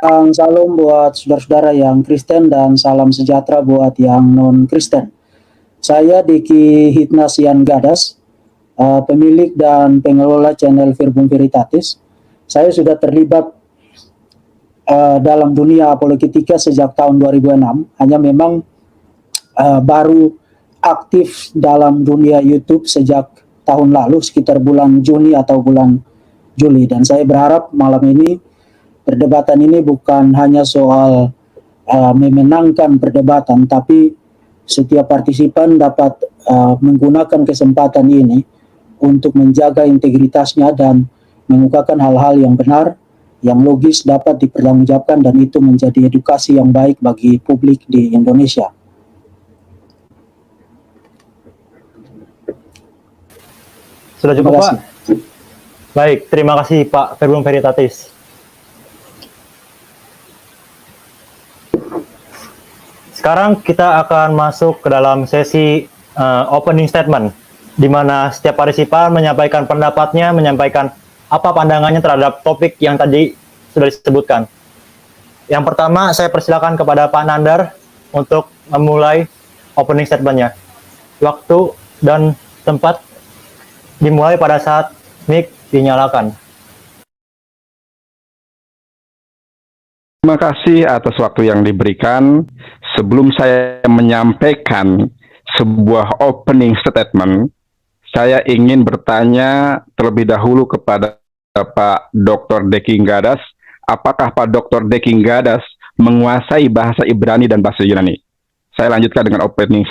Salam buat saudara-saudara yang Kristen dan salam sejahtera buat yang non-Kristen. Saya Diki Hitnasian Gadas, pemilik dan pengelola channel Verbum Veritatis. Saya sudah terlibat dalam dunia apologetika sejak tahun 2006, hanya memang baru aktif dalam dunia YouTube sejak tahun lalu, sekitar bulan Juni atau bulan Juli. Dan saya berharap malam ini perdebatan ini bukan hanya soal memenangkan perdebatan, tapi setiap partisipan dapat menggunakan kesempatan ini untuk menjaga integritasnya dan mengungkapkan hal-hal yang benar, yang logis, dapat dipertanggungjawabkan, dan itu menjadi edukasi yang baik bagi publik di Indonesia. Sudah cukup, Pak? Baik, terima kasih Pak Verbum Veritatis. Sekarang kita akan masuk ke dalam sesi opening statement, di mana setiap partisipan menyampaikan pendapatnya, menyampaikan apa pandangannya terhadap topik yang tadi sudah disebutkan. Yang pertama, saya persilakan kepada Pak Nandar untuk memulai opening statement-nya. Waktu dan tempat dimulai pada saat mic dinyalakan. Terima kasih atas waktu yang diberikan. Sebelum saya menyampaikan sebuah opening statement, saya ingin bertanya terlebih dahulu kepada Pak Dr. Deki Gadas. Apakah Pak Dr. Deki Gadas menguasai bahasa Ibrani dan bahasa Yunani? Saya lanjutkan dengan opening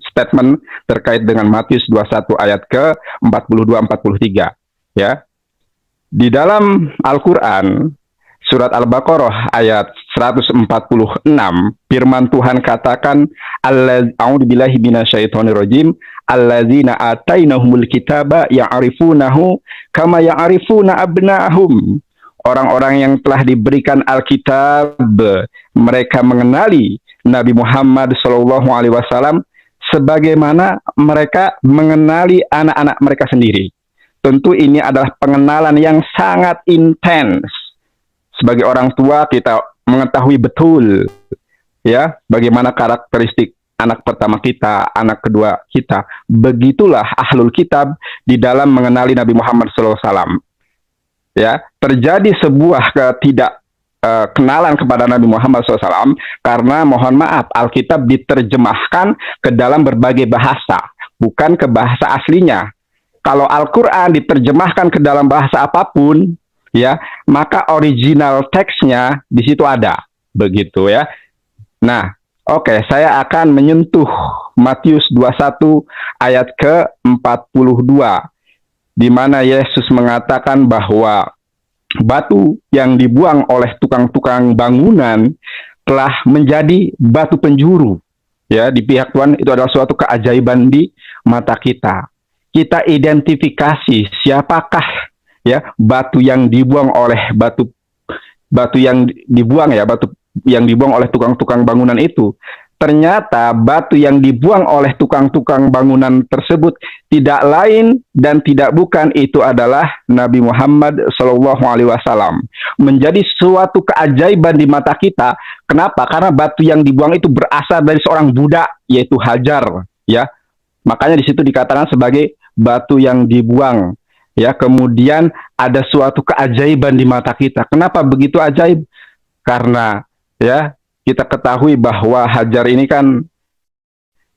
statement terkait dengan Matius 21 ayat ke 42-43. Ya. Di dalam Al-Quran, Surat Al-Baqarah ayat 146, firman Tuhan katakan, A'udzubillahi minasyaitonirrajim, allazina atainahumul kitaba ya'rifunahu kama ya'rifuna abna'ahum. Orang-orang yang telah diberikan Alkitab, mereka mengenali Nabi Muhammad SAW sebagaimana mereka mengenali anak-anak mereka sendiri. Tentu ini adalah pengenalan yang sangat intens. Sebagai orang tua kita mengetahui betul ya bagaimana karakteristik anak pertama kita, anak kedua kita. Begitulah ahlul kitab di dalam mengenali Nabi Muhammad SAW. Ya, terjadi sebuah kenalan kepada Nabi Muhammad SAW karena mohon maaf Alkitab diterjemahkan ke dalam berbagai bahasa, bukan ke bahasa aslinya. Kalau Al-Quran diterjemahkan ke dalam bahasa apapun, ya, maka original teksnya di situ ada, begitu ya. Nah, oke, saya akan menyentuh Matius 21 ayat ke-42, di mana Yesus mengatakan bahwa batu yang dibuang oleh tukang-tukang bangunan telah menjadi batu penjuru. Ya, di pihak Tuhan itu adalah suatu keajaiban di mata kita. Kita identifikasi siapakah ya batu yang dibuang oleh batu yang dibuang oleh tukang-tukang bangunan itu. Ternyata batu yang dibuang oleh tukang-tukang bangunan tersebut tidak lain dan tidak bukan itu adalah Nabi Muhammad SAW. Menjadi suatu keajaiban di mata kita. Kenapa? Karena batu yang dibuang itu berasal dari seorang budak, yaitu Hajar. Ya, makanya di situ dikatakan sebagai batu yang dibuang. Ya, kemudian ada suatu keajaiban di mata kita. Kenapa begitu ajaib? Karena ya kita ketahui bahwa Hajar ini kan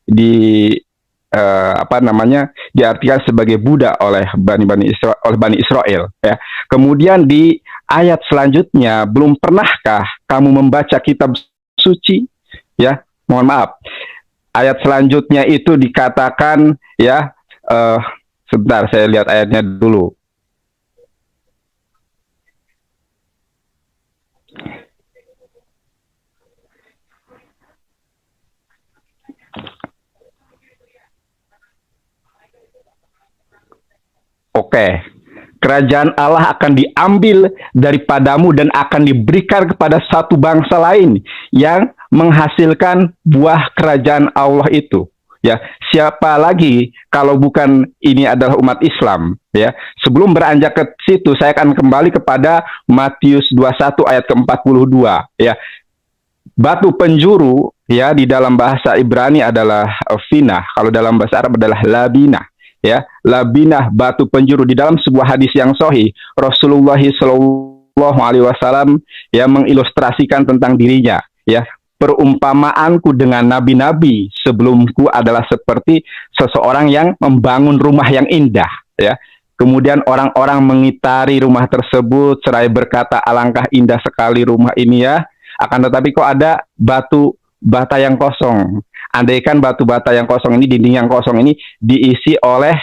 diartikan sebagai budak oleh Bani Israel. Ya. Kemudian di ayat selanjutnya, belum pernahkah kamu membaca kitab suci? Ya, mohon maaf. Ayat selanjutnya itu dikatakan ya. Sebentar, saya lihat ayatnya dulu. Oke. Kerajaan Allah akan diambil daripadamu dan akan diberikan kepada satu bangsa lain yang menghasilkan buah kerajaan Allah itu. Ya, siapa lagi kalau bukan ini adalah umat Islam, ya. Sebelum beranjak ke situ, saya akan kembali kepada Matius 21 ayat ke-42, ya. Batu penjuru, ya, di dalam bahasa Ibrani adalah finah, kalau dalam bahasa Arab adalah labinah, ya. Labinah, batu penjuru. Di dalam sebuah hadis yang sahih, Rasulullah Shallallahu Alaihi Wasallam ya mengilustrasikan tentang dirinya, ya. Perumpamaanku dengan nabi-nabi sebelumku adalah seperti seseorang yang membangun rumah yang indah, ya. Kemudian orang-orang mengitari rumah tersebut seraya berkata, alangkah indah sekali rumah ini, ya. Akan tetapi kok ada batu bata yang kosong. Andaikan batu bata yang kosong ini, dinding yang kosong ini diisi oleh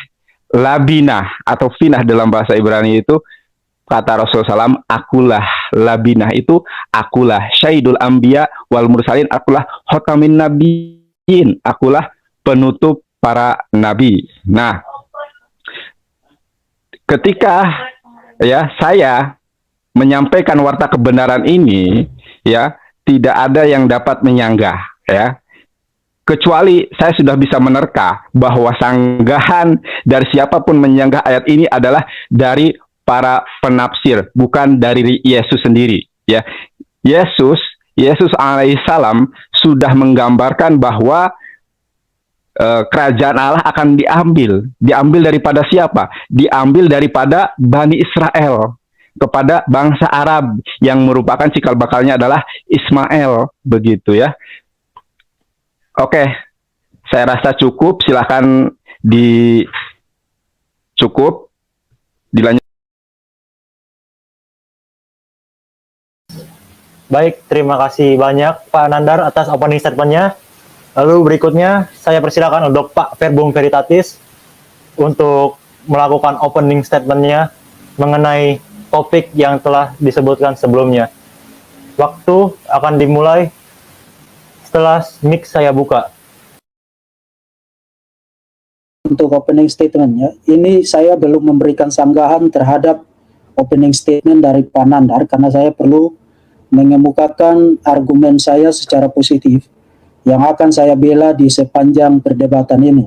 labinah atau finah dalam bahasa Ibrani itu, kata Rasulullah SAW, akulah labinah itu, akulah syaidul anbiya wal mursalin, akulah khotamin nabiin, akulah penutup para nabi. Nah, ketika ya saya menyampaikan warta kebenaran ini, ya, tidak ada yang dapat menyanggah, ya. Kecuali saya sudah bisa menerka bahwa sanggahan dari siapapun menyanggah ayat ini adalah dari para penafsir, bukan dari Yesus sendiri, ya. Yesus alaihissalam sudah menggambarkan bahwa kerajaan Allah akan diambil daripada siapa? Diambil daripada Bani Israel kepada bangsa Arab yang merupakan cikal bakalnya adalah Ismail, begitu, ya. Oke, saya rasa cukup. Silahkan dilanjut. Baik, terima kasih banyak Pak Nandar atas opening statement-nya. Lalu berikutnya saya persilakan untuk Pak Verbum Veritatis untuk melakukan opening statement-nya mengenai topik yang telah disebutkan sebelumnya. Waktu akan dimulai setelah mic saya buka. Untuk opening statement-nya, ini saya belum memberikan sanggahan terhadap opening statement dari Pak Nandar karena saya perlu mengemukakan argumen saya secara positif yang akan saya bela di sepanjang perdebatan ini.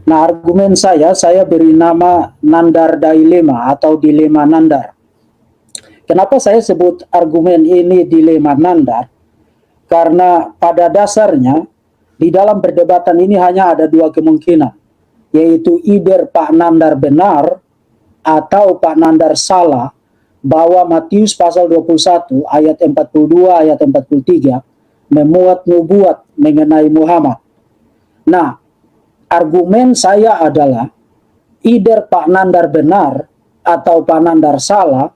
Nah, argumen saya beri nama Nandar Dilema atau Dilema Nandar. Kenapa saya sebut argumen ini Dilema Nandar? Karena pada dasarnya di dalam perdebatan ini hanya ada dua kemungkinan, yaitu either Pak Nandar benar atau Pak Nandar salah bahwa Matius pasal 21 ayat 42 ayat 43 memuat nubuat mengenai Muhammad. Nah, argumen saya adalah either Pak Nandar benar atau Pak Nandar salah,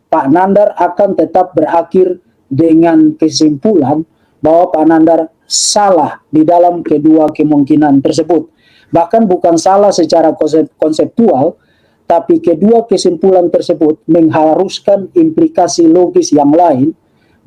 Pak Nandar akan tetap berakhir dengan kesimpulan bahwa Pak Nandar salah di dalam kedua kemungkinan tersebut. Bahkan bukan salah secara konseptual, tapi kedua kesimpulan tersebut mengharuskan implikasi logis yang lain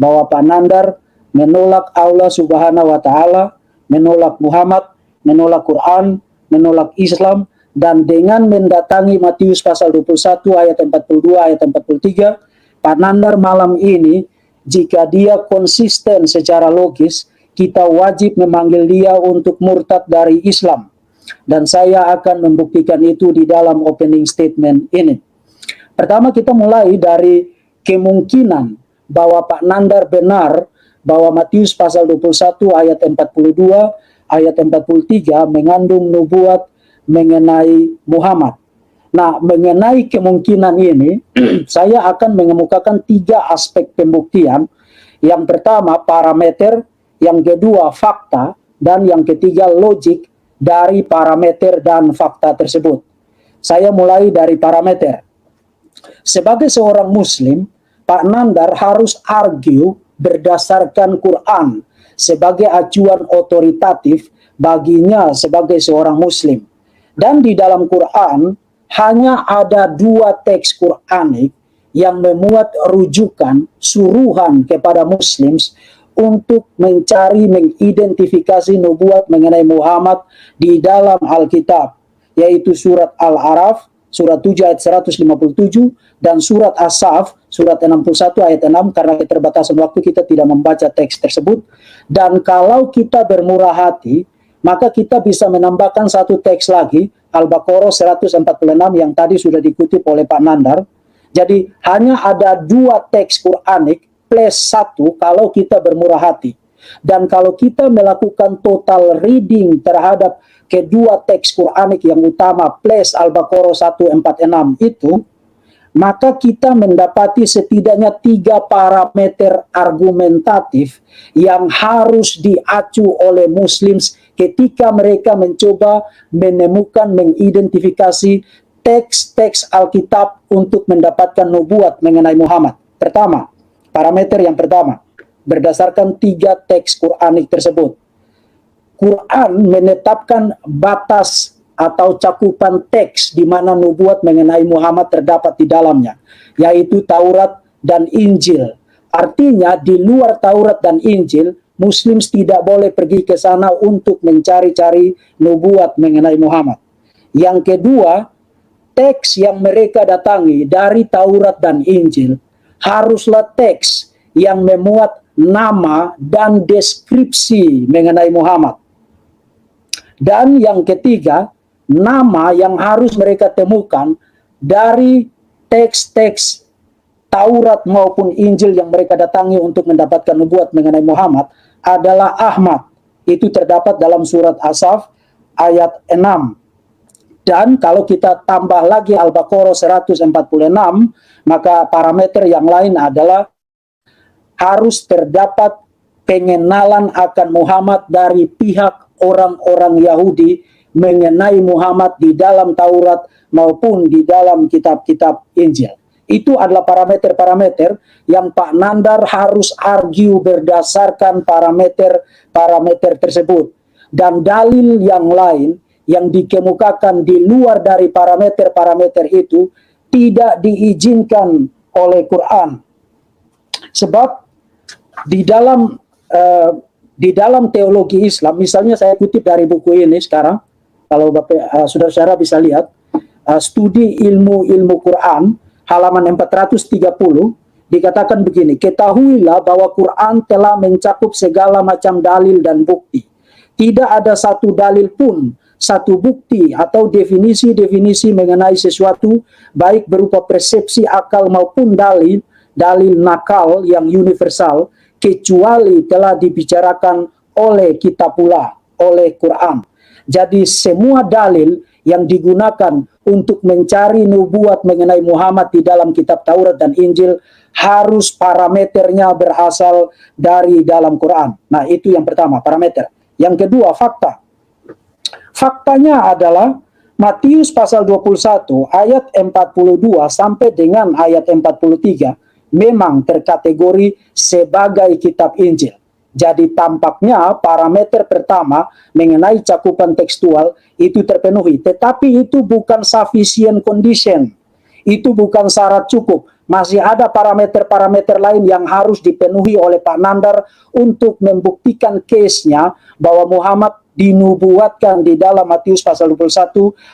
bahwa Pak Nandar menolak Allah Subhanahu wa Ta'ala, menolak Muhammad, menolak Quran, menolak Islam, dan dengan mendatangi Matius pasal 21 ayat 42 ayat 43, Pak Nandar malam ini, jika dia konsisten secara logis, kita wajib memanggil dia untuk murtad dari Islam. Dan saya akan membuktikan itu di dalam opening statement ini. Pertama, kita mulai dari kemungkinan bahwa Pak Nandar benar bahwa Matius pasal 21 ayat 42 ayat 43 mengandung nubuat mengenai Muhammad. Nah, mengenai kemungkinan ini, saya akan mengemukakan tiga aspek pembuktian. Yang pertama, parameter, yang kedua, fakta, dan yang ketiga, logik dari parameter dan fakta tersebut. Saya mulai dari parameter. Sebagai seorang Muslim, Pak Nandar harus argue berdasarkan Quran sebagai acuan otoritatif baginya sebagai seorang Muslim. Dan di dalam Quran, hanya ada dua teks Quranik yang memuat rujukan suruhan kepada Muslims untuk mencari, mengidentifikasi nubuat mengenai Muhammad di dalam Alkitab, yaitu surat Al-Araf, surat 7 ayat 157, dan surat As-Saf, surat 61 ayat 6, karena keterbatasan waktu kita tidak membaca teks tersebut. Dan kalau kita bermurah hati, maka kita bisa menambahkan satu teks lagi, Al-Baqarah 146 yang tadi sudah dikutip oleh Pak Nandar. Jadi hanya ada 2 teks Quranik plus 1 kalau kita bermurah hati. Dan kalau kita melakukan total reading terhadap kedua teks Quranik yang utama plus Al-Baqarah 146 itu, maka kita mendapati setidaknya 3 parameter argumentatif yang harus diacu oleh Muslims ketika mereka mencoba menemukan, mengidentifikasi teks-teks Alkitab untuk mendapatkan nubuat mengenai Muhammad. Pertama, parameter yang pertama, berdasarkan 3 teks Quranik tersebut, Quran menetapkan batas atau cakupan teks di mana nubuat mengenai Muhammad terdapat di dalamnya, yaitu Taurat dan Injil. Artinya di luar Taurat dan Injil, Muslims tidak boleh pergi ke sana untuk mencari-cari nubuat mengenai Muhammad. Yang kedua, teks yang mereka datangi dari Taurat dan Injil haruslah teks yang memuat nama dan deskripsi mengenai Muhammad. Dan yang ketiga, nama yang harus mereka temukan dari teks-teks Taurat maupun Injil yang mereka datangi untuk mendapatkan nubuat mengenai Muhammad adalah Ahmad. Itu terdapat dalam surat Asaf ayat 6. Dan kalau kita tambah lagi Al-Baqarah 146, maka parameter yang lain adalah harus terdapat pengenalan akan Muhammad dari pihak orang-orang Yahudi mengenai Muhammad di dalam Taurat maupun di dalam kitab-kitab Injil. Itu adalah parameter-parameter yang Pak Nandar harus argue berdasarkan parameter-parameter tersebut. Dan dalil yang lain yang dikemukakan di luar dari parameter-parameter itu tidak diizinkan oleh Quran. Sebab di dalam teologi Islam, misalnya saya kutip dari buku ini sekarang, kalau Bapak saudara-saudara bisa lihat, studi ilmu Quran, halaman 430, dikatakan begini, ketahuilah bahwa Quran telah mencakup segala macam dalil dan bukti. Tidak ada satu dalil pun, satu bukti atau definisi-definisi mengenai sesuatu, baik berupa persepsi akal maupun dalil nakal yang universal, kecuali telah dibicarakan oleh kitab pula, oleh Quran. Jadi semua dalil yang digunakan untuk mencari nubuat mengenai Muhammad di dalam kitab Taurat dan Injil harus parameternya berasal dari dalam Quran. Nah, itu yang pertama, parameter. Yang kedua, fakta. Faktanya adalah Matius pasal 21 ayat 42 sampai dengan ayat 43 memang terkategori sebagai kitab Injil. Jadi tampaknya parameter pertama mengenai cakupan tekstual itu terpenuhi. Tetapi itu bukan sufficient condition. Itu bukan syarat cukup. Masih ada parameter-parameter lain yang harus dipenuhi oleh Pak Nandar untuk membuktikan case-nya bahwa Muhammad dinubuatkan di dalam Matius pasal 21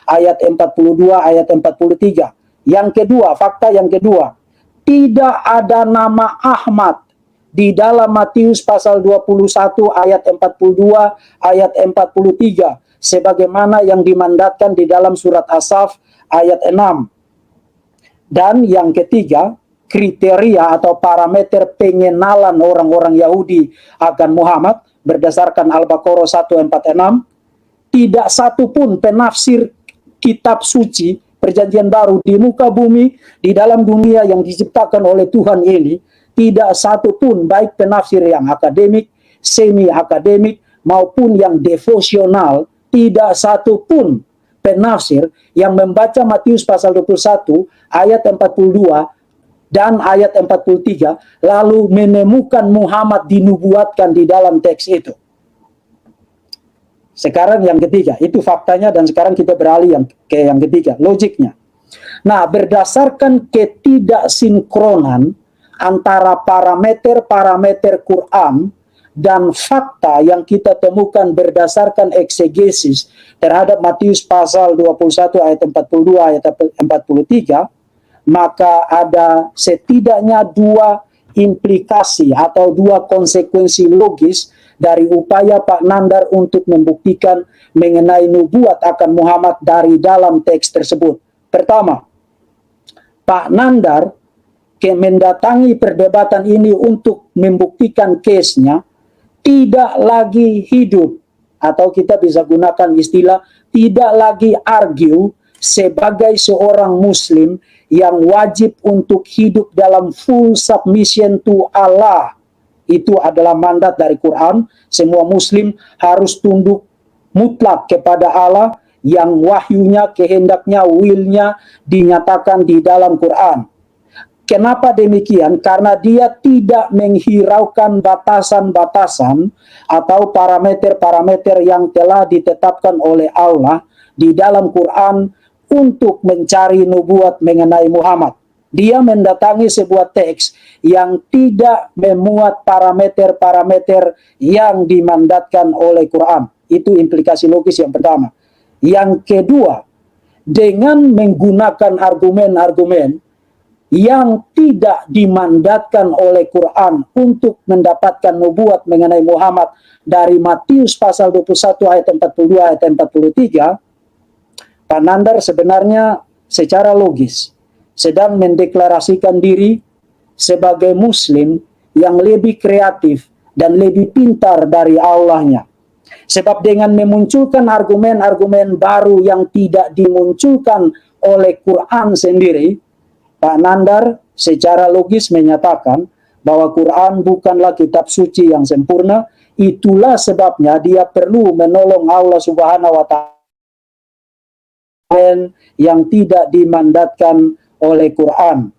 ayat 42 ayat 43. Yang kedua, fakta yang kedua, tidak ada nama Ahmad di dalam Matius pasal 21 ayat 42 ayat 43 sebagaimana yang dimandatkan di dalam surat Asaf ayat 6. Dan yang ketiga, kriteria atau parameter pengenalan orang-orang Yahudi akan Muhammad berdasarkan Al-Baqarah 146, tidak satu pun penafsir kitab suci Perjanjian Baru di muka bumi, di dalam dunia yang diciptakan oleh Tuhan ini, tidak satu pun baik penafsir yang akademik, semi-akademik, maupun yang devosional, tidak satu pun penafsir yang membaca Matius pasal 21 ayat 42 dan ayat 43 lalu menemukan Muhammad dinubuatkan di dalam teks itu. Sekarang yang ketiga, itu faktanya, dan sekarang kita beralih ke yang ketiga, logiknya. Nah, berdasarkan ketidaksinkronan antara parameter-parameter Quran dan fakta yang kita temukan berdasarkan eksegesis terhadap Matius pasal 21 ayat 42 ayat 43, maka ada setidaknya dua implikasi atau dua konsekuensi logis dari upaya Pak Nandar untuk membuktikan mengenai nubuat akan Muhammad dari dalam teks tersebut. Pertama, Pak Nandar mendatangi perdebatan ini untuk membuktikan case-nya tidak lagi hidup, atau kita bisa gunakan istilah tidak lagi argue sebagai seorang muslim yang wajib untuk hidup dalam full submission to Allah. Itu adalah mandat dari Quran. Semua muslim harus tunduk mutlak kepada Allah yang wahyunya, kehendaknya, willnya dinyatakan di dalam Quran. Kenapa demikian? Karena dia tidak menghiraukan batasan-batasan atau parameter-parameter yang telah ditetapkan oleh Allah di dalam Quran untuk mencari nubuat mengenai Muhammad. Dia mendatangi sebuah teks yang tidak memuat parameter-parameter yang dimandatkan oleh Quran. Itu implikasi logis yang pertama. Yang kedua, dengan menggunakan argumen-argumen yang tidak dimandatkan oleh Quran untuk mendapatkan nubuat mengenai Muhammad dari Matius pasal 21 ayat 42 ayat 43, Pak Nandar sebenarnya secara logis sedang mendeklarasikan diri sebagai muslim yang lebih kreatif dan lebih pintar dari Allahnya. Sebab dengan memunculkan argumen-argumen baru yang tidak dimunculkan oleh Quran sendiri, Pak Nandar secara logis menyatakan bahwa Quran bukanlah kitab suci yang sempurna. Itulah sebabnya dia perlu menolong Allah Subhanahu wa Ta'ala yang tidak dimandatkan oleh Quran.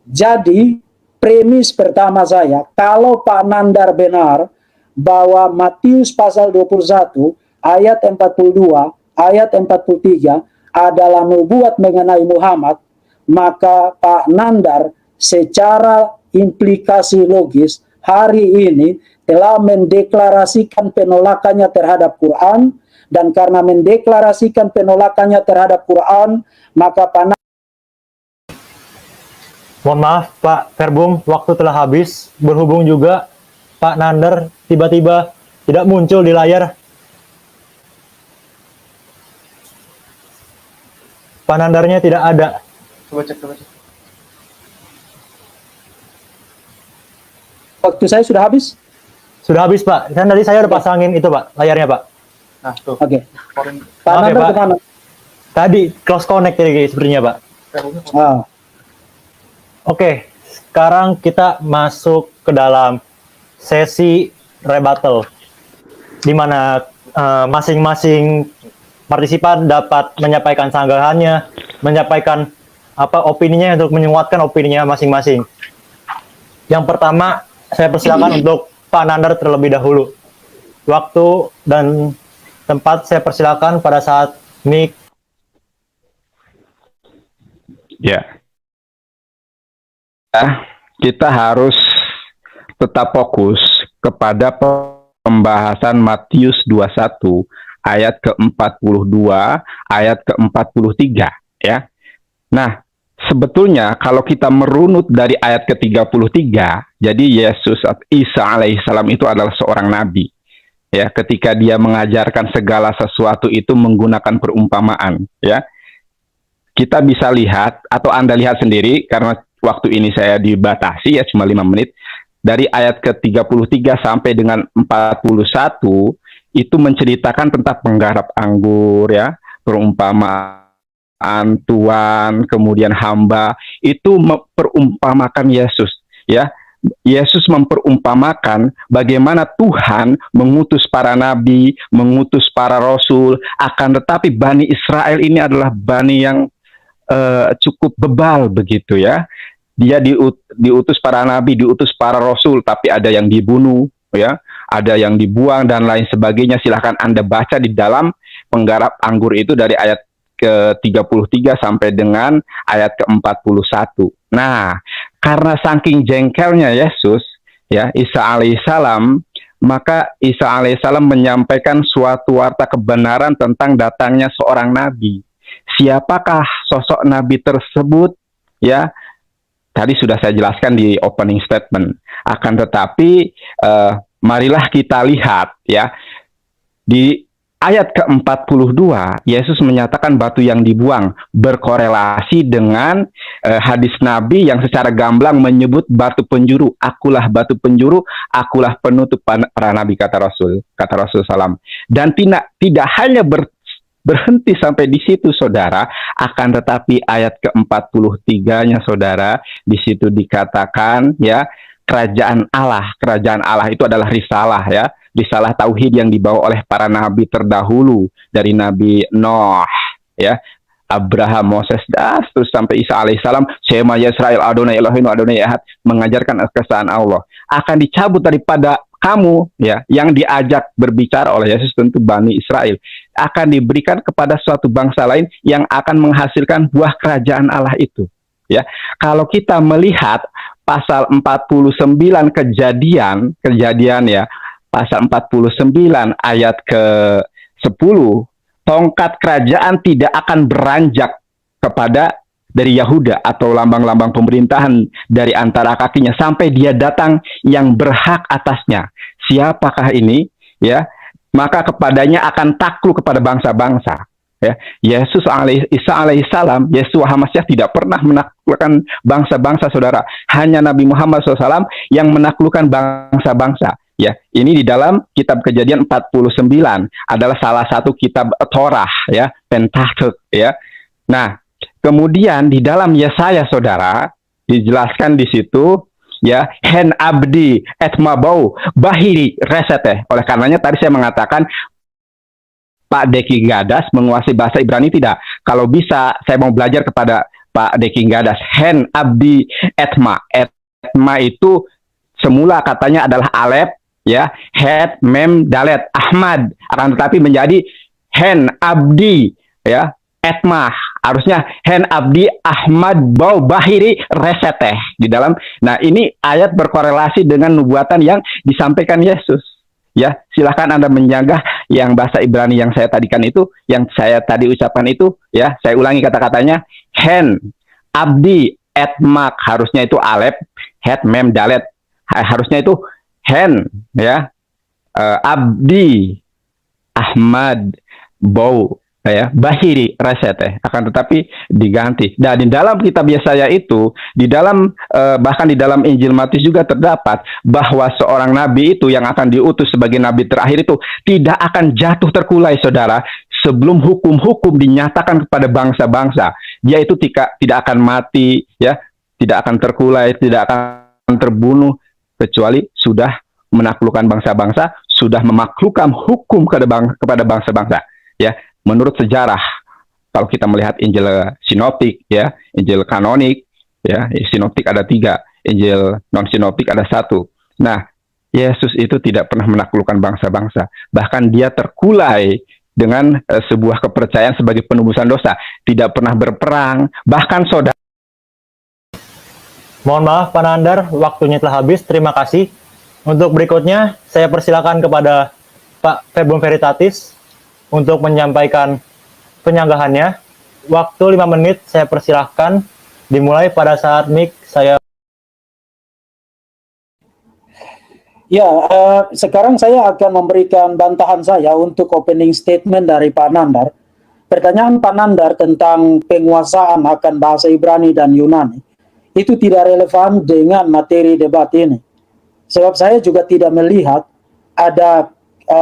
Jadi, premis pertama saya, kalau Pak Nandar benar bahwa Matius pasal 21 ayat 42 ayat 43 adalah nubuat mengenai Muhammad, maka Pak Nandar secara implikasi logis hari ini telah mendeklarasikan penolakannya terhadap Quran, dan karena mendeklarasikan penolakannya terhadap Quran, maka Pak Nandar... Mohon maaf Pak Verbum, waktu telah habis. Berhubung juga Pak Nandar tiba-tiba tidak muncul di layar. Pak Nandarnya tidak ada. Coba cek, coba cek. Waktu saya sudah habis? Sudah habis Pak. Kan tadi saya udah pasangin itu Pak, layarnya Pak. Nah, tuh. Oke. Korin. Pak Oke, Nandar Pak. kemana? Tadi close connect tadi sepertinya Pak. Ah, Oke, sekarang kita masuk ke dalam sesi rebuttal, di mana masing-masing partisipan dapat menyampaikan sanggahannya, menyampaikan opininya untuk menguatkan opininya masing-masing. Yang pertama, saya persilakan untuk Pak Nandar terlebih dahulu. Waktu dan tempat saya persilakan pada saat mic. Ya. Kita harus tetap fokus kepada pembahasan Matius 21 ayat ke-42 ayat ke-43 ya. Nah, sebetulnya kalau kita merunut dari ayat ke-33, jadi Yesus Isa alaihissalam itu adalah seorang nabi. Ya, ketika dia mengajarkan segala sesuatu itu menggunakan perumpamaan, ya. Kita bisa lihat atau Anda lihat sendiri karena waktu ini saya dibatasi ya cuma 5 menit. Dari ayat ke-33 sampai dengan 41 itu menceritakan tentang penggarap anggur ya, perumpamaan tuan, kemudian hamba, itu memperumpamakan Yesus ya. Yesus memperumpamakan bagaimana Tuhan mengutus para nabi, mengutus para rasul, akan tetapi Bani Israel ini adalah bani yang cukup bebal begitu ya. Dia diutus para nabi, diutus para rasul, tapi ada yang dibunuh ya, ada yang dibuang dan lain sebagainya. Silahkan Anda baca di dalam penggarap anggur itu dari ayat ke-33 sampai dengan ayat ke-41. Nah, karena saking jengkelnya Yesus ya, Isa alaihissalam, maka Isa alaihissalam menyampaikan suatu warta kebenaran tentang datangnya seorang nabi. Siapakah sosok nabi tersebut? Ya, tadi sudah saya jelaskan di opening statement. Akan tetapi marilah kita lihat ya, di ayat ke-42 Yesus menyatakan batu yang dibuang berkorelasi dengan hadis Nabi yang secara gamblang menyebut batu penjuru. Akulah batu penjuru, akulah penutup para nabi, kata Rasul salam. Dan tidak hanya berhenti sampai di situ, saudara, akan tetapi ayat ke-43-nya, saudara, di situ dikatakan ya, kerajaan Allah itu adalah risalah ya, risalah tauhid yang dibawa oleh para nabi terdahulu, dari Nabi Nuh ya, Abraham, Moses, terus sampai Isa alaihissalam, Shema Yisrael Adonai Elohim Adonai Ahad, mengajarkan keesaan Allah. Akan dicabut daripada kamu ya, yang diajak berbicara oleh Yesus tentu Bani Israel, akan diberikan kepada suatu bangsa lain yang akan menghasilkan buah kerajaan Allah itu ya. Kalau kita melihat pasal 49 kejadian ya, pasal 49 ayat ke-10, tongkat kerajaan tidak akan beranjak kepada dari Yahuda atau lambang-lambang pemerintahan dari antara kakinya sampai dia datang yang berhak atasnya. Siapakah ini? Ya, maka kepadanya akan takluk kepada bangsa-bangsa. Ya, Isa alaihissalam, Yesus Hamasiah tidak pernah menaklukkan bangsa-bangsa, saudara. Hanya Nabi Muhammad SAW yang menaklukkan bangsa-bangsa. Ya, ini di dalam kitab Kejadian 49 adalah salah satu kitab Torah ya, Pentateuch ya. Nah, kemudian di dalam Yesaya, saudara, dijelaskan di situ ya, hen abdi et mabau bahiri resete. Oleh karenanya tadi saya mengatakan Pak Deki Gadas menguasai bahasa Ibrani tidak. Kalau bisa saya mau belajar kepada Pak Deki Gadas. Hen abdi etma. Etma itu semula katanya adalah alef ya, het mem dalet Ahmad, akan tetapi menjadi hen abdi ya, etma. Harusnya hen abdi Ahmad bau bahiri reseteh di dalam. Nah, ini ayat berkorelasi dengan nubuatan yang disampaikan Yesus. Ya, silahkan Anda menjaga yang bahasa Ibrani yang saya tadikan itu, yang saya tadi ucapkan itu, ya, saya ulangi kata-katanya. Hen, abdi, etmak, harusnya itu alef, het, mem, dalet, harusnya itu hen, ya, abdi, Ahmad, bau, ya, bahiri resete, akan tetapi diganti. Dan di dalam kitab Yesaya itu, di dalam bahkan di dalam Injil Matius juga terdapat bahwa seorang nabi itu yang akan diutus sebagai nabi terakhir itu tidak akan jatuh terkulai, saudara, sebelum hukum-hukum dinyatakan kepada bangsa-bangsa. Dia itu tidak akan mati, ya, tidak akan terkulai, tidak akan terbunuh kecuali sudah menaklukkan bangsa-bangsa, sudah memaklukkan hukum kepada bangsa-bangsa, ya. Menurut sejarah, kalau kita melihat Injil sinoptik, ya, Injil kanonik, ya, sinoptik ada 3, Injil non sinoptik ada 1. Nah, Yesus itu tidak pernah menaklukkan bangsa-bangsa, bahkan dia terkulai dengan sebuah kepercayaan sebagai penebusan dosa, tidak pernah berperang, bahkan saudara. Mohon maaf Pak Nandar, waktunya telah habis. Terima kasih. Untuk berikutnya, saya persilakan kepada Pak Verbum Veritatis untuk menyampaikan penyanggahannya. Waktu 5 menit saya persilahkan, dimulai pada saat mic saya. Ya, sekarang saya akan memberikan bantahan saya untuk opening statement dari Pak Nandar. Pertanyaan Pak Nandar tentang penguasaan akan bahasa Ibrani dan Yunani itu tidak relevan dengan materi debat ini. Sebab saya juga tidak melihat ada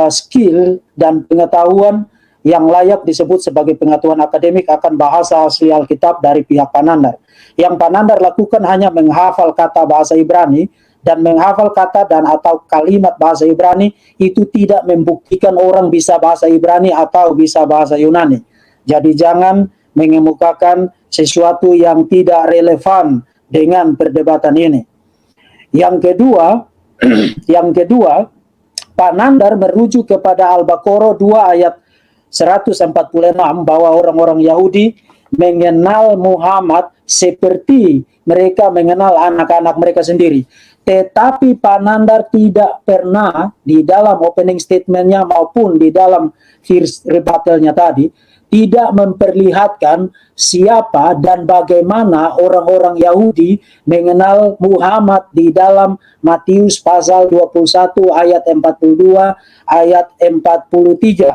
skill dan pengetahuan yang layak disebut sebagai pengetahuan akademik akan bahasa asli Alkitab dari pihak Pak Nandar. Yang Pak Nandar lakukan hanya menghafal kata bahasa Ibrani, dan menghafal kata dan atau kalimat bahasa Ibrani itu tidak membuktikan orang bisa bahasa Ibrani atau bisa bahasa Yunani. Jadi jangan mengemukakan sesuatu yang tidak relevan dengan perdebatan ini. Yang kedua, Pak Nandar merujuk kepada Al-Baqarah 2 ayat 146 bahwa orang-orang Yahudi mengenal Muhammad seperti mereka mengenal anak-anak mereka sendiri. Tetapi Pak Nandar tidak pernah di dalam opening statementnya maupun di dalam first rebuttalnya tadi tidak memperlihatkan siapa dan bagaimana orang-orang Yahudi mengenal Muhammad di dalam Matius pasal 21 ayat 42 ayat 43.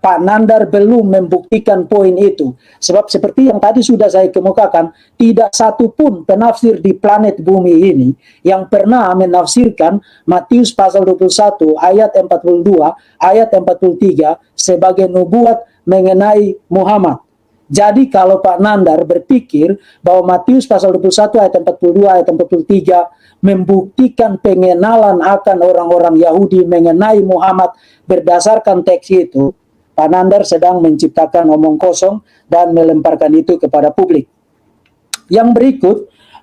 Pak Nandar belum membuktikan poin itu. Sebab seperti yang tadi sudah saya kemukakan, tidak satu pun penafsir di planet bumi ini yang pernah menafsirkan Matius pasal 21 ayat 42 ayat 43 sebagai nubuat mengenai Muhammad. Jadi kalau Pak Nandar berpikir bahwa Matius pasal 21 ayat 42 ayat 43 membuktikan pengenalan akan orang-orang Yahudi mengenai Muhammad berdasarkan teks itu, Pak Nandar sedang menciptakan omong kosong dan melemparkan itu kepada publik. Yang berikut,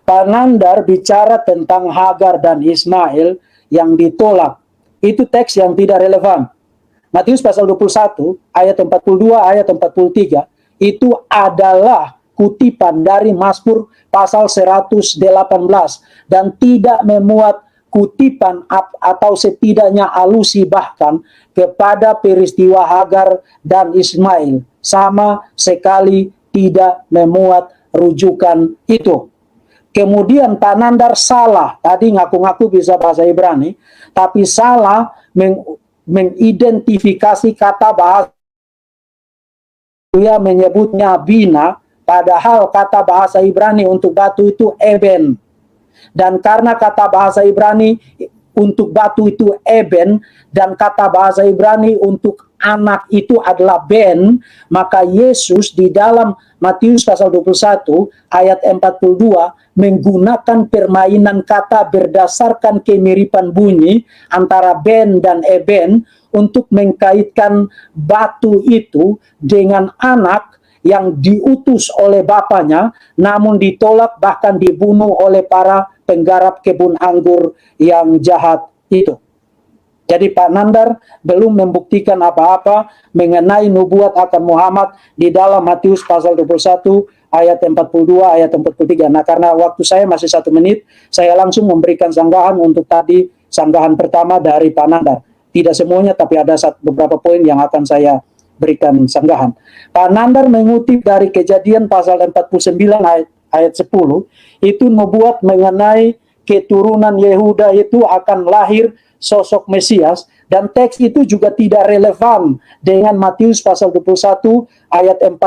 Pak Nandar bicara tentang Hagar dan Ismail yang ditolak. Itu teks yang tidak relevan. Matius pasal 21 ayat 42 ayat 43 itu adalah kutipan dari Mazmur pasal 118 dan tidak memuat kutipan atau setidaknya alusi bahkan kepada peristiwa Hagar dan Ismail. Sama sekali tidak memuat rujukan itu. Kemudian Pak Nandar salah, tadi ngaku-ngaku bisa bahasa Ibrani, tapi salah mengidentifikasi kata bahasa. Dia menyebutnya bina, padahal kata bahasa Ibrani untuk batu itu eben. Dan karena kata bahasa Ibrani untuk batu itu eben, dan kata bahasa Ibrani untuk anak itu adalah ben, maka Yesus di dalam Matius pasal 21 ayat 42 menggunakan permainan kata berdasarkan kemiripan bunyi antara ben dan eben untuk mengkaitkan batu itu dengan anak yang diutus oleh bapaknya, namun ditolak bahkan dibunuh oleh para penggarap kebun anggur yang jahat itu. Jadi Pak Nandar belum membuktikan apa-apa mengenai nubuat akan Muhammad di dalam Matius pasal 21 ayat 42 ayat 43. Nah, karena waktu saya masih 1 menit, saya langsung memberikan sanggahan untuk tadi, sanggahan pertama dari Pak Nandar. Tidak semuanya, tapi ada beberapa poin yang akan saya berikan sanggahan. Pak Nandar mengutip dari Kejadian pasal 49 ayat 10, itu nubuat mengenai keturunan Yehuda itu akan lahir sosok Mesias, dan teks itu juga tidak relevan dengan Matius pasal 21 ayat 42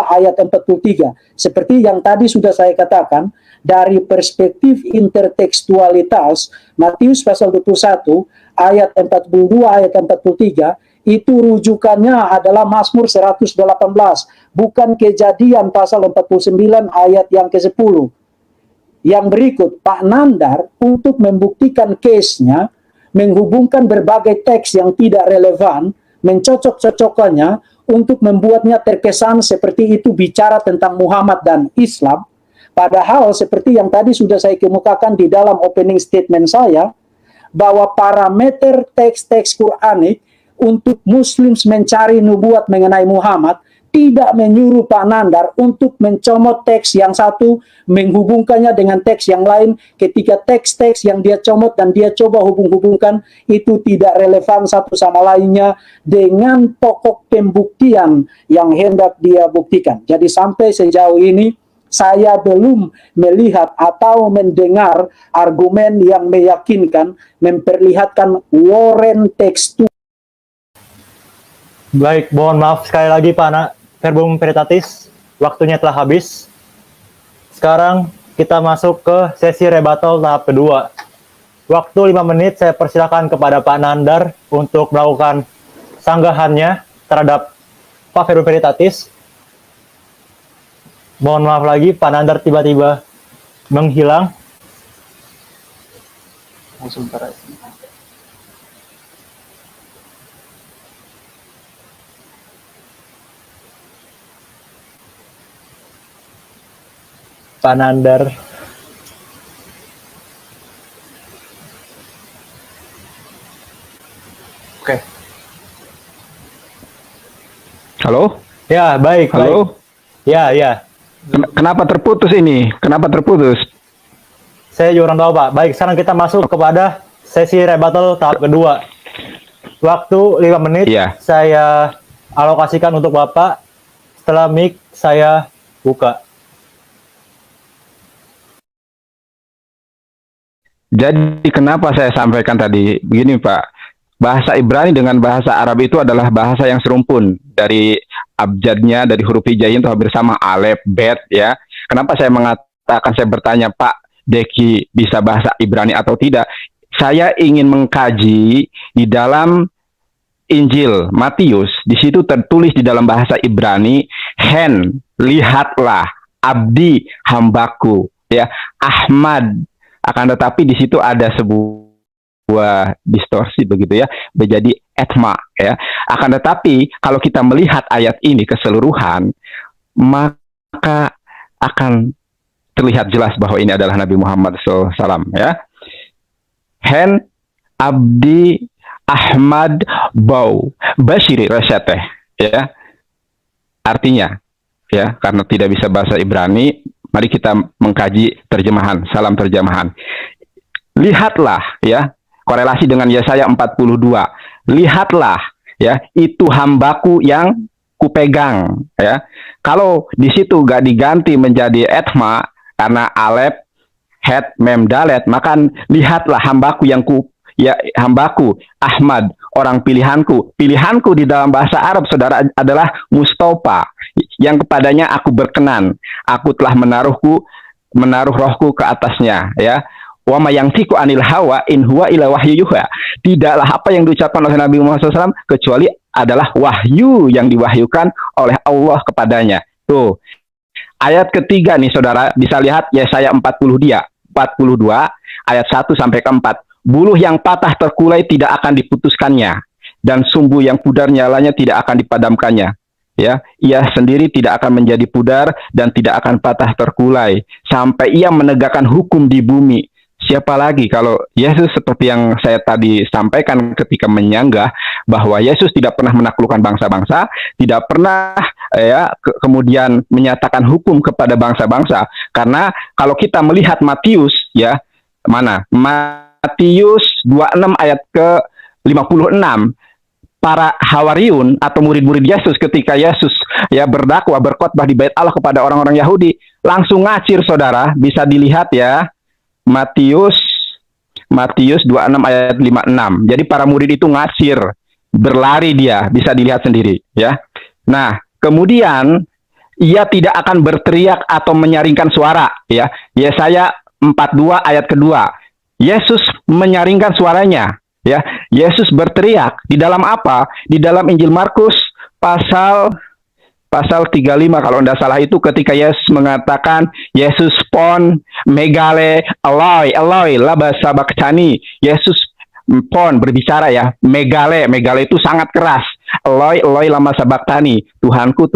ayat 43. Seperti yang tadi sudah saya katakan, dari perspektif intertekstualitas Matius pasal 21 ayat 42 ayat 43 itu rujukannya adalah Mazmur 118, bukan Kejadian pasal 49 ayat yang ke-10. Yang berikut, Pak Nandar untuk membuktikan case-nya menghubungkan berbagai teks yang tidak relevan, mencocok-cocokkannya untuk membuatnya terkesan seperti itu bicara tentang Muhammad dan Islam. Padahal seperti yang tadi sudah saya kemukakan di dalam opening statement saya, bahwa parameter teks-teks Quranik untuk Muslims mencari nubuat mengenai Muhammad tidak menyuruh Pak Nandar untuk mencomot teks yang satu, menghubungkannya dengan teks yang lain, ketika teks-teks yang dia comot dan dia coba hubung-hubungkan itu tidak relevan satu sama lainnya dengan pokok pembuktian yang hendak dia buktikan. Jadi sampai sejauh ini saya belum melihat atau mendengar argumen yang meyakinkan memperlihatkan warren tekstual. Baik, mohon maaf sekali lagi Pak Verbum Veritatis, waktunya telah habis. Sekarang kita masuk ke sesi rebuttal tahap kedua. Waktu 5 menit saya persilakan kepada Pak Nandar untuk melakukan sanggahannya terhadap Pak Verbum Veritatis. Mohon maaf lagi, Pak Nandar tiba-tiba menghilang. Langsung tarik. Pak Nandar. Oke. Halo? Ya, baik. Halo? Baik. Ya. Kenapa terputus ini? Kenapa terputus? Saya juga kurang tahu, Pak. Baik, sekarang kita masuk kepada sesi rebuttal tahap kedua. Waktu 5 menit, Iya. saya alokasikan untuk Bapak. Setelah mic saya buka. Jadi kenapa saya sampaikan tadi begini Pak, bahasa Ibrani dengan bahasa Arab itu adalah bahasa yang serumpun, dari abjadnya, dari huruf hijaiyah itu hampir sama, alef, bet ya. Kenapa saya mengatakan, saya bertanya Pak Deki bisa bahasa Ibrani atau tidak? Saya ingin mengkaji di dalam Injil Matius, di situ tertulis di dalam bahasa Ibrani, hen, lihatlah, abdi, hambaku, ya, Ahmad. Akan tetapi di situ ada sebuah distorsi begitu ya, menjadi etma ya. Akan tetapi kalau kita melihat ayat ini keseluruhan, maka akan terlihat jelas bahwa ini adalah Nabi Muhammad SAW ya. Hen, abdi, Ahmad, bau, Bashiri Rasyateh ya. Artinya ya, karena tidak bisa bahasa Ibrani, mari kita mengkaji terjemahan, salam terjemahan. Lihatlah ya, korelasi dengan Yesaya 42. Lihatlah ya, itu hambaku yang kupegang ya. Kalau di situ gak diganti menjadi etma karena alef, het, mem, dalet, maka lihatlah hambaku yang hambaku Ahmad, orang pilihanku. Pilihanku di dalam bahasa Arab saudara adalah Mustafa, yang kepadanya aku berkenan. Aku telah menaruh rohku ke atasnya ya. Wa ma yantiqu anil hawa in huwa illa wahyu yuha. Tidaklah apa yang diucapkan oleh Nabi Muhammad SAW kecuali adalah wahyu yang diwahyukan oleh Allah kepadanya. Tuh. Ayat ketiga nih saudara, bisa lihat Yesaya 42 ayat 1 sampai ke 4. Buluh yang patah terkulai tidak akan diputuskannya, dan sumbu yang pudar nyalanya tidak akan dipadamkannya. Ya, ia sendiri tidak akan menjadi pudar dan tidak akan patah terkulai sampai ia menegakkan hukum di bumi. Siapa lagi kalau Yesus, seperti yang saya tadi sampaikan ketika menyanggah bahwa Yesus tidak pernah menaklukkan bangsa-bangsa, tidak pernah ya kemudian menyatakan hukum kepada bangsa-bangsa. Karena kalau kita melihat Matius ya, mana? Matius 26 ayat ke-56, para hawariun atau murid-murid Yesus ketika Yesus ya berdakwah, berkhotbah di Bait Allah kepada orang-orang Yahudi, langsung ngacir saudara, bisa dilihat ya. Matius 26 ayat 56. Jadi para murid itu ngacir, berlari dia, bisa dilihat sendiri ya. Nah, kemudian ia tidak akan berteriak atau menyaringkan suara ya. Yesaya 42 ayat kedua. Yesus menyaringkan suaranya ya. Yesus berteriak di dalam apa? Di dalam Injil Markus pasal 35 kalau tidak salah, itu ketika Yesus mengatakan Yesus pon megale Eloi lama sabachthani. Yesus pon berbicara ya, megale itu sangat keras. Eloi lama sabachthani, Tuhanku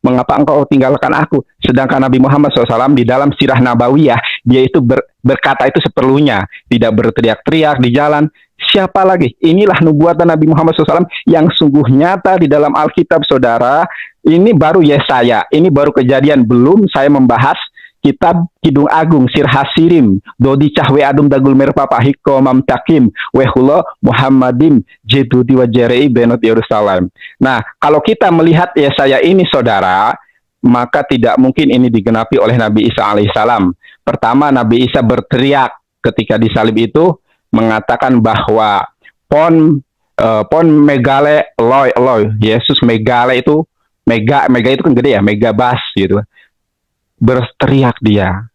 mengapa engkau tinggalkan aku. Sedangkan Nabi Muhammad SAW di dalam sirah nabawiyah, dia itu berkata itu seperlunya, tidak berteriak-teriak di jalan. Siapa lagi? Inilah nubuatan Nabi Muhammad SAW yang sungguh nyata di dalam Alkitab saudara. Ini baru Yesaya, ini baru Kejadian, belum saya membahas kitab Kidung Agung, Sir Hasirim, Dodi Cahwe Adum Dagul Merpapa Hiko Mamtakim, Wehulo Muhammadim Jedudi Wajerei Benot Yerusalem. Nah, kalau kita melihat Yesaya ini saudara, maka tidak mungkin ini digenapi oleh Nabi Isa alaihissalam. Pertama, Nabi Isa berteriak ketika disalib itu, mengatakan bahwa pon megale Eloi. Yesus megale itu mega itu kan gede ya, mega bas gitu. Berteriak dia.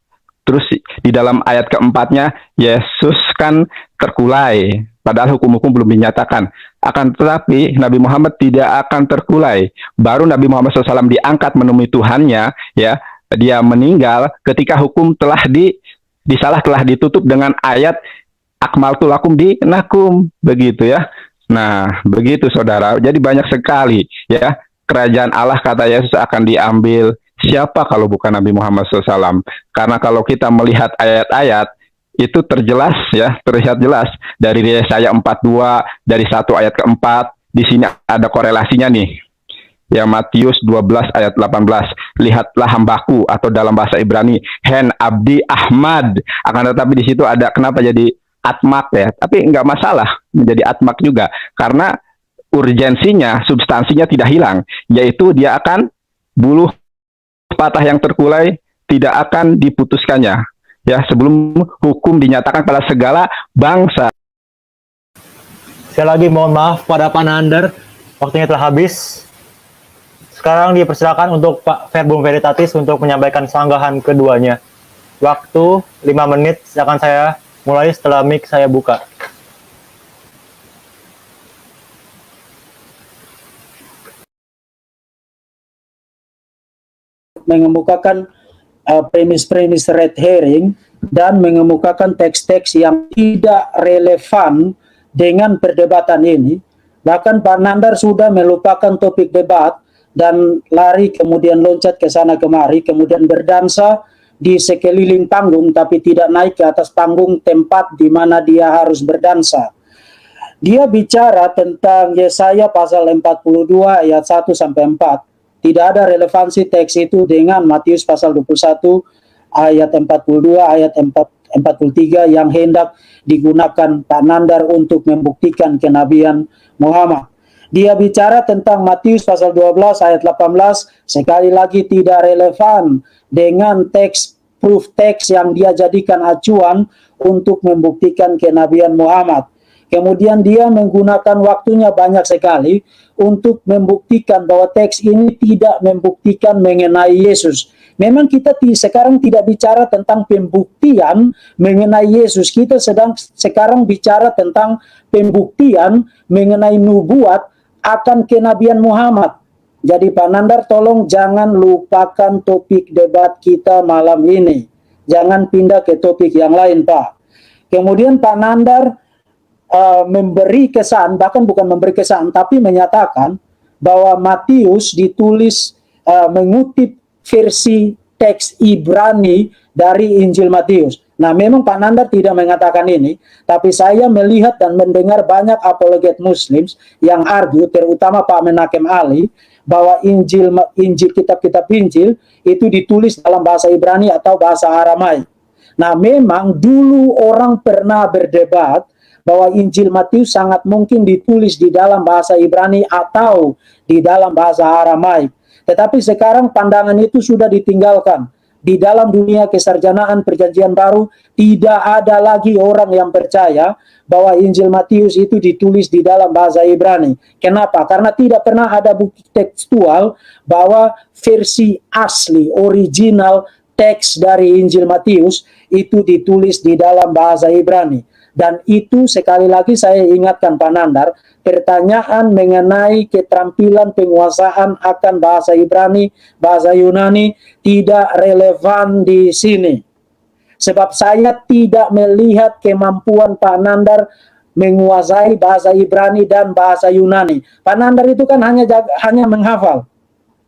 Terus di dalam ayat keempatnya Yesus kan terkulai, padahal hukum-hukum belum dinyatakan. Akan tetapi Nabi Muhammad tidak akan terkulai. Baru Nabi Muhammad SAW diangkat menemui Tuhannya ya, dia meninggal ketika hukum telah ditutup dengan ayat akmaltu lakum dinakum, begitu ya. Nah, begitu saudara. Jadi banyak sekali ya, kerajaan Allah kata Yesus akan diambil. Siapa kalau bukan Nabi Muhammad SAW? Karena kalau kita melihat ayat-ayat itu terlihat jelas dari Yesaya 42 dari 1 ayat ke-4. Di sini ada korelasinya nih. Ya, Matius 12 ayat 18. Lihatlah hambaku, atau dalam bahasa Ibrani hen abdi Ahmad. Akan tetapi di situ ada, kenapa jadi atmak ya? Tapi nggak masalah menjadi atmak juga, karena urgensinya, substansinya tidak hilang, yaitu dia akan buluh patah yang terkulai tidak akan diputuskannya. Ya, sebelum hukum dinyatakan pada segala bangsa. Sekali lagi mohon maaf pada Pak Nandar, waktunya telah habis. Sekarang dipersilakan untuk Pak Verbum Veritatis untuk menyampaikan sanggahan keduanya. Waktu 5 menit, silakan saya mulai setelah mic saya buka. Mengemukakan premis-premis red herring dan mengemukakan teks-teks yang tidak relevan dengan perdebatan ini. Bahkan Pak Nandar sudah melupakan topik debat dan lari kemudian loncat ke sana kemari, kemudian berdansa di sekeliling panggung tapi tidak naik ke atas panggung tempat di mana dia harus berdansa. Dia bicara tentang Yesaya pasal 42 ayat 1 sampai 4. Tidak ada relevansi teks itu dengan Matius pasal 21 ayat 42 ayat 43 yang hendak digunakan Pak Nandar untuk membuktikan kenabian Muhammad. Dia bicara tentang Matius pasal 12 ayat 18, sekali lagi tidak relevan dengan teks proof teks yang dia jadikan acuan untuk membuktikan kenabian Muhammad. Kemudian dia menggunakan waktunya banyak sekali untuk membuktikan bahwa teks ini tidak membuktikan mengenai Yesus. Memang kita sekarang tidak bicara tentang pembuktian mengenai Yesus. Kita sekarang bicara tentang pembuktian mengenai nubuat akan kenabian Muhammad. Jadi Pak Nandar tolong jangan lupakan topik debat kita malam ini. Jangan pindah ke topik yang lain, Pak. Kemudian Pak Nandar memberi kesan, bahkan bukan memberi kesan, tapi menyatakan bahwa Matius ditulis mengutip versi teks Ibrani dari Injil Matius. Nah, memang Pak Nandar tidak mengatakan ini, tapi saya melihat dan mendengar banyak apologet Muslims yang argue, terutama Pak Menakem Ali, bahwa kitab-kitab Injil itu ditulis dalam bahasa Ibrani atau bahasa Aramaik. Nah, memang dulu orang pernah berdebat bahwa Injil Matius sangat mungkin ditulis di dalam bahasa Ibrani atau di dalam bahasa Aramaik. Tetapi sekarang pandangan itu sudah ditinggalkan. Di dalam dunia kesarjanaan Perjanjian Baru, tidak ada lagi orang yang percaya bahwa Injil Matius itu ditulis di dalam bahasa Ibrani. Kenapa? Karena tidak pernah ada bukti tekstual bahwa versi asli, original teks dari Injil Matius itu ditulis di dalam bahasa Ibrani. Dan itu sekali lagi saya ingatkan Pak Nandar, pertanyaan mengenai keterampilan penguasaan akan bahasa Ibrani, bahasa Yunani tidak relevan di sini. Sebab saya tidak melihat kemampuan Pak Nandar menguasai bahasa Ibrani dan bahasa Yunani. Pak Nandar itu kan hanya menghafal.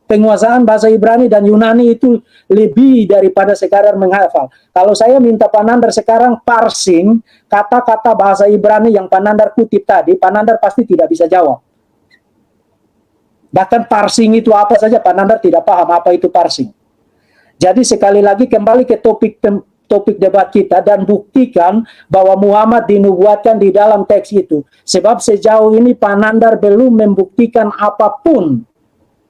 Penguasaan bahasa Ibrani dan Yunani itu lebih daripada sekadar menghafal. Kalau saya minta Pak Nandar sekarang parsing kata-kata bahasa Ibrani yang Pak Nandar kutip tadi, Pak Nandar pasti tidak bisa jawab. Bahkan parsing itu apa saja, Pak Nandar tidak paham apa itu parsing. Jadi sekali lagi kembali ke topik debat kita dan buktikan bahwa Muhammad dinubuatkan di dalam teks itu. Sebab sejauh ini Pak Nandar belum membuktikan apapun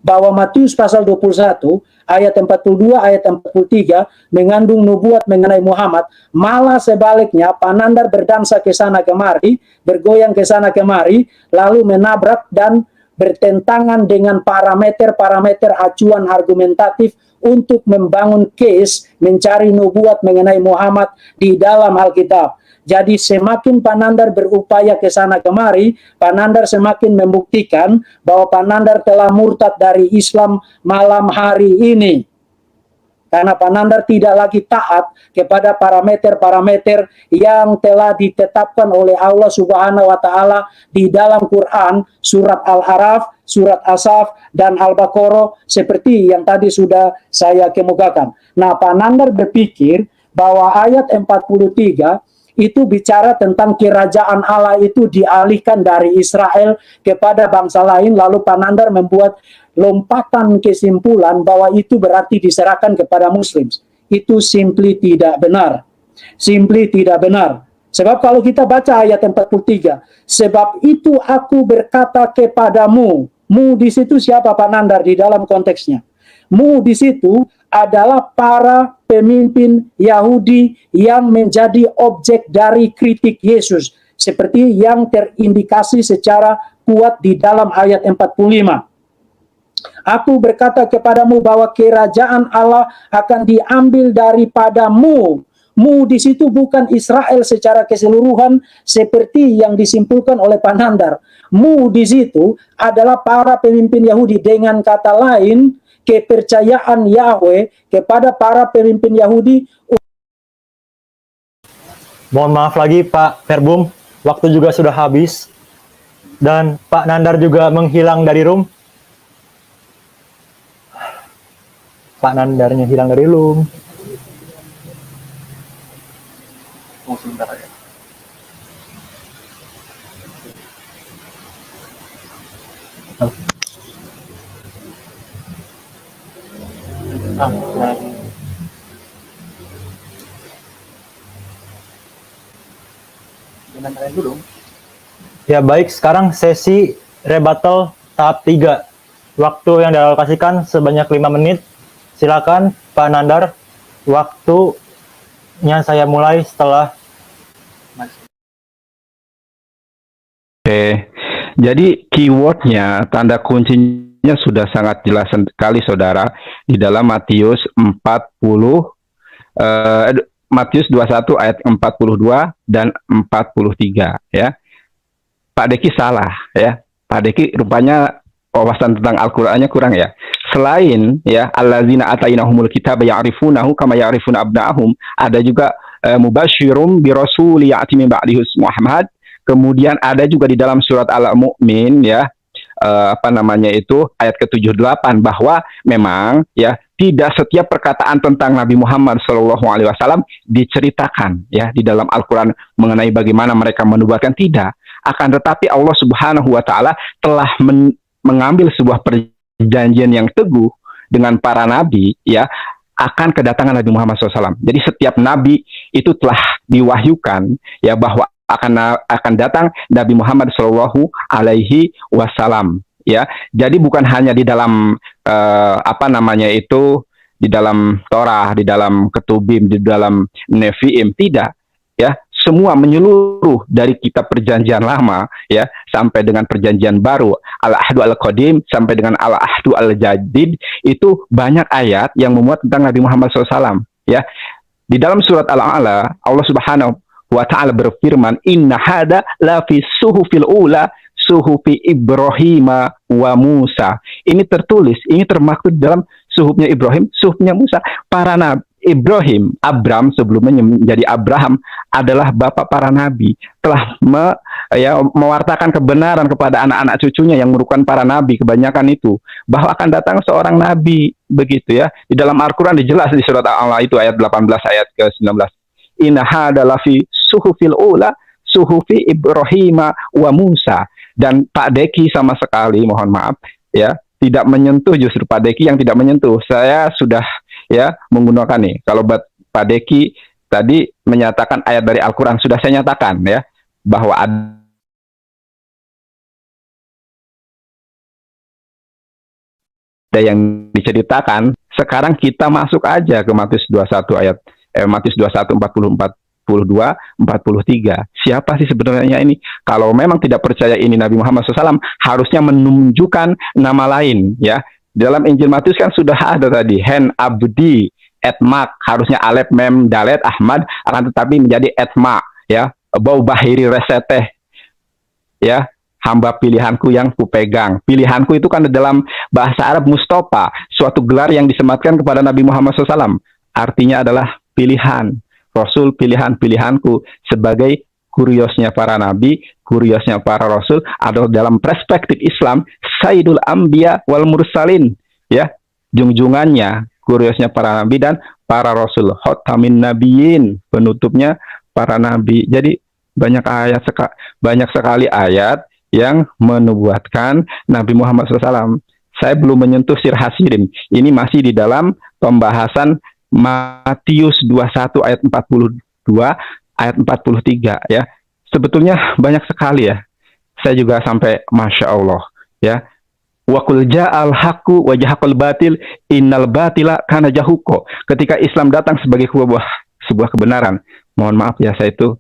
bahwa Matius pasal 21 ayat 42 ayat 43 mengandung nubuat mengenai Muhammad. Malah sebaliknya Pak Nandar berdansa ke sana kemari, bergoyang ke sana kemari, lalu menabrak dan bertentangan dengan parameter-parameter acuan argumentatif untuk membangun case mencari nubuat mengenai Muhammad di dalam Alkitab. Jadi semakin Pak Nandar berupaya ke sana kemari, Pak Nandar semakin membuktikan bahwa Pak Nandar telah murtad dari Islam malam hari ini. Karena Pak Nandar tidak lagi taat kepada parameter-parameter yang telah ditetapkan oleh Allah Subhanahu wa Ta'ala di dalam Quran, surat Al-Araf, surat Asaf, dan Al-Baqarah, seperti yang tadi sudah saya kemukakan. Nah, Pak Nandar berpikir bahwa ayat 43 itu bicara tentang kerajaan Allah itu dialihkan dari Israel kepada bangsa lain, lalu Pak Nandar membuat lompatan kesimpulan bahwa itu berarti diserahkan kepada Muslim. Itu simply tidak benar. Simply tidak benar. Sebab kalau kita baca ayat 43, sebab itu aku berkata kepadamu, mu di situ siapa Pak Nandar di dalam konteksnya? Mu di situ adalah para pemimpin Yahudi yang menjadi objek dari kritik Yesus, seperti yang terindikasi secara kuat di dalam ayat 45. Aku berkata kepadamu bahwa kerajaan Allah akan diambil daripadamu. Mu di situ bukan Israel secara keseluruhan seperti yang disimpulkan oleh Pak Nandar. Mu di situ adalah para pemimpin Yahudi, dengan kata lain kepercayaan Yahweh kepada para pemimpin Yahudi. Mohon maaf lagi Pak Verbum, waktu juga sudah habis dan Pak Nandar juga menghilang dari room. Pak Nandarnya hilang dari room. Oh, sebentar ya. Jangan kalian dulu. Ya baik, sekarang sesi rebuttal tahap 3. Waktu yang dialokasikan sebanyak 5 menit. Silakan Pak Nandar, waktunya saya mulai setelah. Oke, jadi keywordnya, tanda kuncinya sudah sangat jelas sekali saudara di dalam Matius 21 ayat 42 dan 43 ya. Pak Deki salah ya. Pak Deki rupanya wawasan tentang Al-Qur'annya kurang ya. Selain ya allazina atainahumul kitaba ya'rifunahu kama ya'rifuna abna'ahum, ada juga mubasyirum bi rasul ya'ti min ba'dihi Muhammad. Kemudian ada juga di dalam surat Al-Mu'min ya, ayat ke-78 bahwa memang ya tidak setiap perkataan tentang Nabi Muhammad SAW diceritakan ya di dalam Al-Qur'an mengenai bagaimana mereka menubuatkan, tidak. Akan tetapi Allah Subhanahu wa taala telah mengambil sebuah perjanjian yang teguh dengan para nabi ya akan kedatangan Nabi Muhammad SAW. Jadi setiap nabi itu telah diwahyukan ya bahwa akan datang Nabi Muhammad Shallallahu Alaihi Wasallam ya. Jadi bukan hanya di dalam di dalam Torah, di dalam Ketubim, di dalam Nevi'im, tidak ya. Semua menyeluruh dari kitab perjanjian lama ya sampai dengan perjanjian baru, Al-Ahdu Al-Qadim sampai dengan Al-Ahdu Al-Jadid, itu banyak ayat yang memuat tentang Nabi Muhammad SAW ya. Di dalam surat Al-A'la Allah Subhanahu wa ta'ala berfirman, inna hada la fi suhufil ula suhufi Ibrahim wa Musa. Ini tertulis, ini termaktub dalam suhufnya Ibrahim, suhufnya Musa. Para nabi Ibrahim, Abram sebelumnya menjadi Abraham, adalah bapak para nabi, telah mewartakan kebenaran kepada anak-anak cucunya yang merupakan para nabi, kebanyakan itu, bahwa akan datang seorang nabi, begitu ya. Di dalam Al-Quran dijelas di surat Al-A'la itu ayat 18 ayat ke-19. Inna hada lafi suhufil ula suhufi Ibrahim wa Musa. Dan Pak Deki sama sekali, mohon maaf ya, tidak menyentuh, justru Pak Deki yang tidak menyentuh. Saya sudah ya menggunakan nih, kalau Pak Deki tadi menyatakan ayat dari Al-Quran, sudah saya nyatakan ya bahwa ada yang diceritakan. Sekarang kita masuk aja ke Matius 21 ayat Matius 21 42 43. Siapa sih sebenarnya ini? Kalau memang tidak percaya ini Nabi Muhammad SAW, harusnya menunjukkan nama lain ya. Dalam Injil Matius kan sudah ada tadi, Hen Abdi Etmak, harusnya Alef Mem Dalet Ahmad, akan tetapi menjadi Etma ya. Bau Bahiri Reseteh ya, hamba pilihanku yang kupegang. Pilihanku itu kan dalam bahasa Arab Mustafa, suatu gelar yang disematkan kepada Nabi Muhammad SAW. Artinya adalah pilihan, Rasul pilihanku, sebagai kuriosnya para nabi, kuriosnya para rasul, atau dalam perspektif Islam, Sayyidul Anbiya wal Mursalin, ya, junjungannya, kuriosnya para nabi dan para rasul, Khotamin Nabiyyin, penutupnya para nabi. Jadi banyak sekali ayat yang menubuatkan Nabi Muhammad SAW. Saya belum menyentuh sir hasirim. Ini masih di dalam pembahasan Matius 21 ayat 42 ayat 43 ya. Sebetulnya banyak sekali ya. Saya juga sampai Masya Allah ya. Wa qul ja'al haqqu wa jahaqal batil innal batila kana jahuqo. Ketika Islam datang sebagai sebuah kebenaran. Mohon maaf ya, saya itu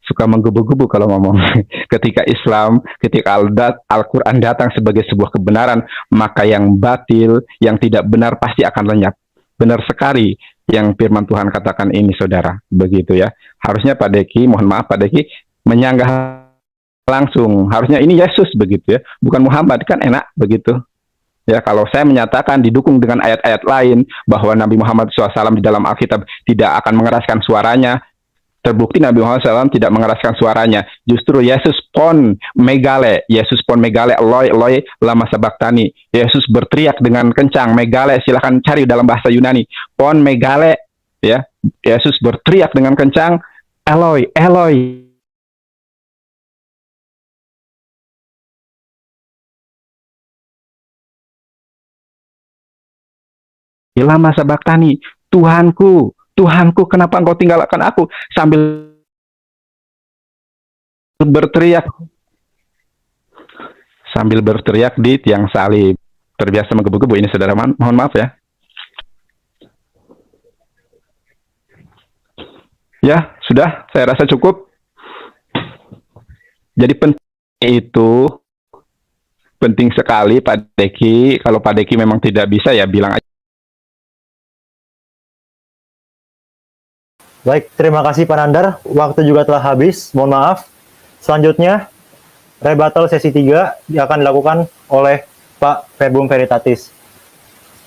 suka menggebu-gebu kalau ngomong. Ketika Al-Quran datang sebagai sebuah kebenaran, maka yang batil, yang tidak benar pasti akan lenyap. Benar sekali yang firman Tuhan katakan ini, saudara. Begitu ya. Harusnya Pak Deki, mohon maaf Pak Deki, menyanggah langsung. Harusnya ini Yesus begitu ya. Bukan Muhammad, kan enak begitu. Ya, kalau saya menyatakan didukung dengan ayat-ayat lain bahwa Nabi Muhammad SAW di dalam Alkitab tidak akan mengeraskan suaranya, terbukti Nabi Muhammad SAW tidak mengeraskan suaranya. Justru Yesus pon megale Eloi Eloi lama sabaktani. Yesus berteriak dengan kencang, megale, silahkan cari dalam bahasa Yunani. Pon megale, ya. Yesus berteriak dengan kencang, Eloi Eloi. Lama sabaktani, Tuhanku, Tuhanku, kenapa engkau tinggalkan aku? Sambil berteriak di tiang salib. Terbiasa menggebu-gebu ini, saudara. Mohon maaf ya. Ya, sudah. Saya rasa cukup. Jadi penting sekali Pak Deki. Kalau Pak Deki memang tidak bisa, ya bilang aja. Baik, terima kasih Pak Nandar. Waktu juga telah habis, mohon maaf. Selanjutnya, rebuttal sesi 3 akan dilakukan oleh Pak Verbum Veritatis.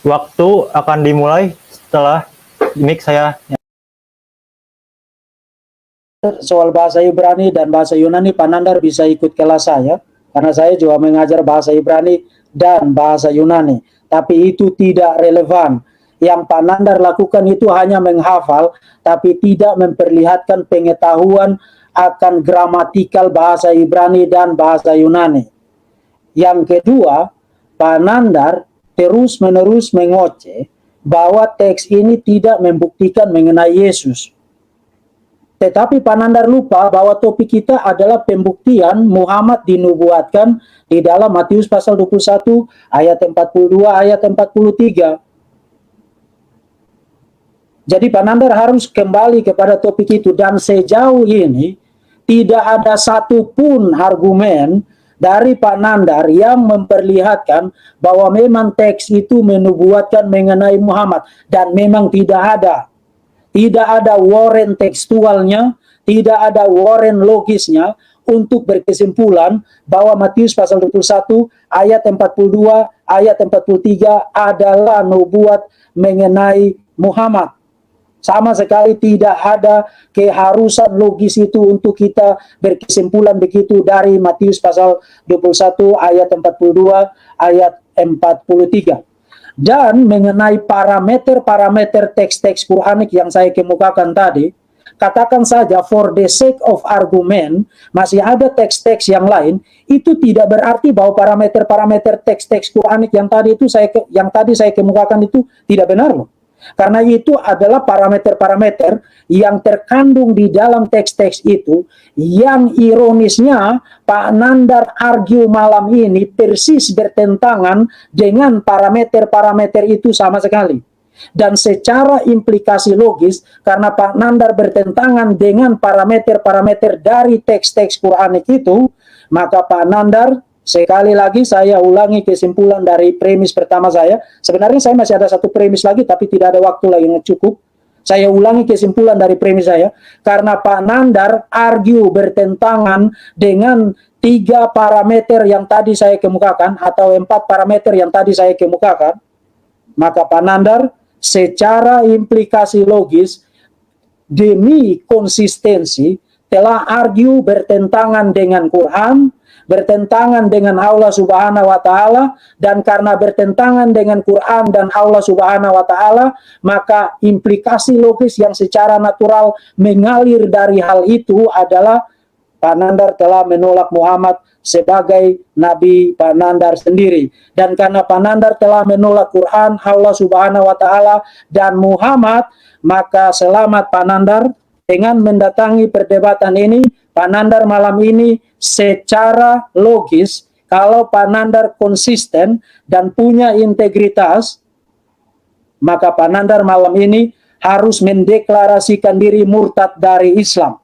Waktu akan dimulai setelah mic saya. Soal bahasa Ibrani dan bahasa Yunani, Pak Nandar bisa ikut kelas saya, karena saya juga mengajar bahasa Ibrani dan bahasa Yunani. Tapi itu tidak relevan. Yang Pak Nandar lakukan itu hanya menghafal, tapi tidak memperlihatkan pengetahuan akan gramatikal bahasa Ibrani dan bahasa Yunani. Yang kedua, Pak Nandar terus-menerus mengoceh bahwa teks ini tidak membuktikan mengenai Yesus. Tetapi Pak Nandar lupa bahwa topik kita adalah pembuktian Muhammad dinubuatkan di dalam Matius pasal 21, ayat 42, ayat 43. Jadi Pak Nandar harus kembali kepada topik itu, dan sejauh ini tidak ada satupun argumen dari Pak Nandar yang memperlihatkan bahwa memang teks itu menubuatkan mengenai Muhammad, dan memang tidak ada. Tidak ada warren tekstualnya, tidak ada warren logisnya untuk berkesimpulan bahwa Matius pasal 21 ayat 42 ayat 43 adalah nubuat mengenai Muhammad. Sama sekali tidak ada keharusan logis itu untuk kita berkesimpulan begitu dari Matius pasal 21 ayat 42 ayat 43. Dan mengenai parameter-parameter teks-teks Quranik yang saya kemukakan tadi, katakan saja for the sake of argument, masih ada teks-teks yang lain, itu tidak berarti bahwa parameter-parameter teks-teks Quranik yang tadi saya kemukakan itu tidak benar loh. Karena itu adalah parameter-parameter yang terkandung di dalam teks-teks itu, yang ironisnya Pak Nandar argue malam ini persis bertentangan dengan parameter-parameter itu sama sekali. Dan secara implikasi logis, karena Pak Nandar bertentangan dengan parameter-parameter dari teks-teks Quranik itu, maka Pak Nandar, sekali lagi saya ulangi kesimpulan dari premis pertama saya. Sebenarnya saya masih ada satu premis lagi, tapi tidak ada waktu lagi yang cukup. Saya ulangi kesimpulan dari premis saya. Karena Pak Nandar argue bertentangan dengan 3 parameter yang tadi saya kemukakan, atau 4 parameter yang tadi saya kemukakan, maka Pak Nandar secara implikasi logis demi konsistensi telah argue bertentangan dengan Quran, bertentangan dengan Allah Subhanahu wa taala, dan karena bertentangan dengan Quran dan Allah Subhanahu wa taala, maka implikasi logis yang secara natural mengalir dari hal itu adalah Pak Nandar telah menolak Muhammad sebagai Nabi Pak Nandar sendiri. Dan karena Pak Nandar telah menolak Quran, Allah Subhanahu wa taala dan Muhammad, maka selamat Pak Nandar, dengan mendatangi perdebatan ini, Pak Nandar malam ini secara logis, kalau Pak Nandar konsisten dan punya integritas, maka Pak Nandar malam ini harus mendeklarasikan diri murtad dari Islam.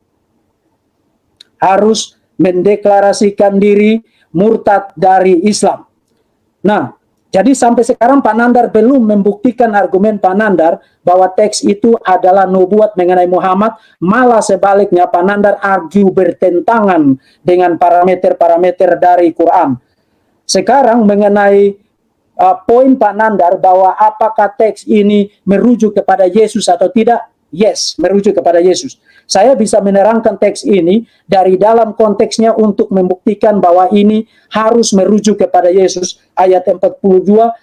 Harus mendeklarasikan diri murtad dari Islam. Nah, jadi sampai sekarang Pak Nandar belum membuktikan argumen Pak Nandar bahwa teks itu adalah nubuat mengenai Muhammad, malah sebaliknya Pak Nandar argue bertentangan dengan parameter-parameter dari Quran. Sekarang mengenai poin Pak Nandar bahwa apakah teks ini merujuk kepada Yesus atau tidak? Yes, merujuk kepada Yesus. Saya bisa menerangkan teks ini dari dalam konteksnya untuk membuktikan bahwa ini harus merujuk kepada Yesus. Ayat 42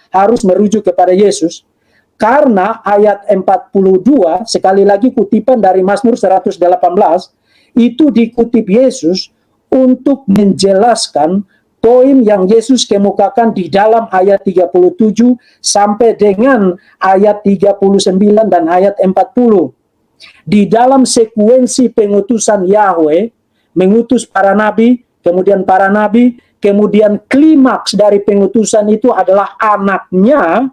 harus merujuk kepada Yesus. Karena ayat 42, sekali lagi kutipan dari Mazmur 118, itu dikutip Yesus untuk menjelaskan poin yang Yesus kemukakan di dalam ayat 37 sampai dengan ayat 39 dan ayat 40. Di dalam sekuensi pengutusan Yahweh, mengutus para nabi, kemudian klimaks dari pengutusan itu adalah anaknya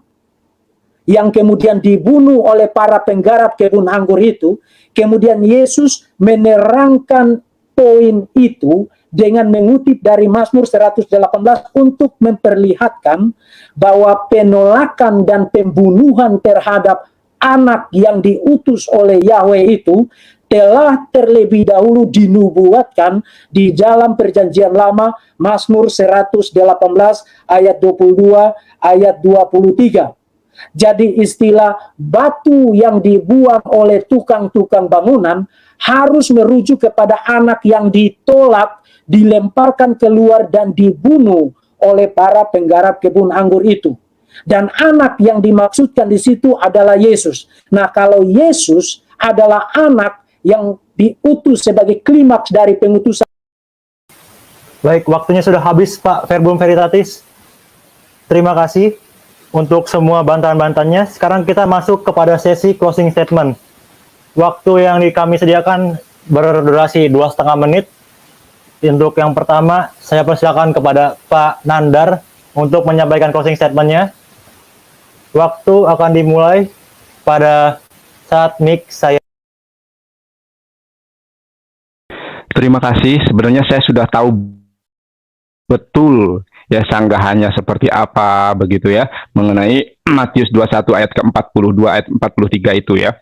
yang kemudian dibunuh oleh para penggarap kebun anggur itu. Kemudian Yesus menerangkan poin itu dengan mengutip dari Mazmur 118 untuk memperlihatkan bahwa penolakan dan pembunuhan terhadap anak yang diutus oleh Yahweh itu telah terlebih dahulu dinubuatkan di dalam perjanjian lama, Mazmur 118 ayat 22 ayat 23. Jadi istilah batu yang dibuang oleh tukang-tukang bangunan harus merujuk kepada anak yang ditolak, dilemparkan keluar dan dibunuh oleh para penggarap kebun anggur itu. Dan anak yang dimaksudkan di situ adalah Yesus. Nah, kalau Yesus adalah anak yang diutus sebagai klimaks dari pengutusan. Baik, waktunya sudah habis Pak Verbum Veritatis. Terima kasih untuk semua bantahan-bantahannya. Sekarang kita masuk kepada sesi closing statement. Waktu yang kami sediakan berdurasi 2,5 menit. Untuk yang pertama, saya persilakan kepada Pak Nandar untuk menyampaikan closing statement-nya. Waktu akan dimulai pada saat mic saya. Terima kasih. Sebenarnya saya sudah tahu betul ya sanggahannya seperti apa begitu ya mengenai Matius 21 ayat ke-42 ayat 43 itu ya.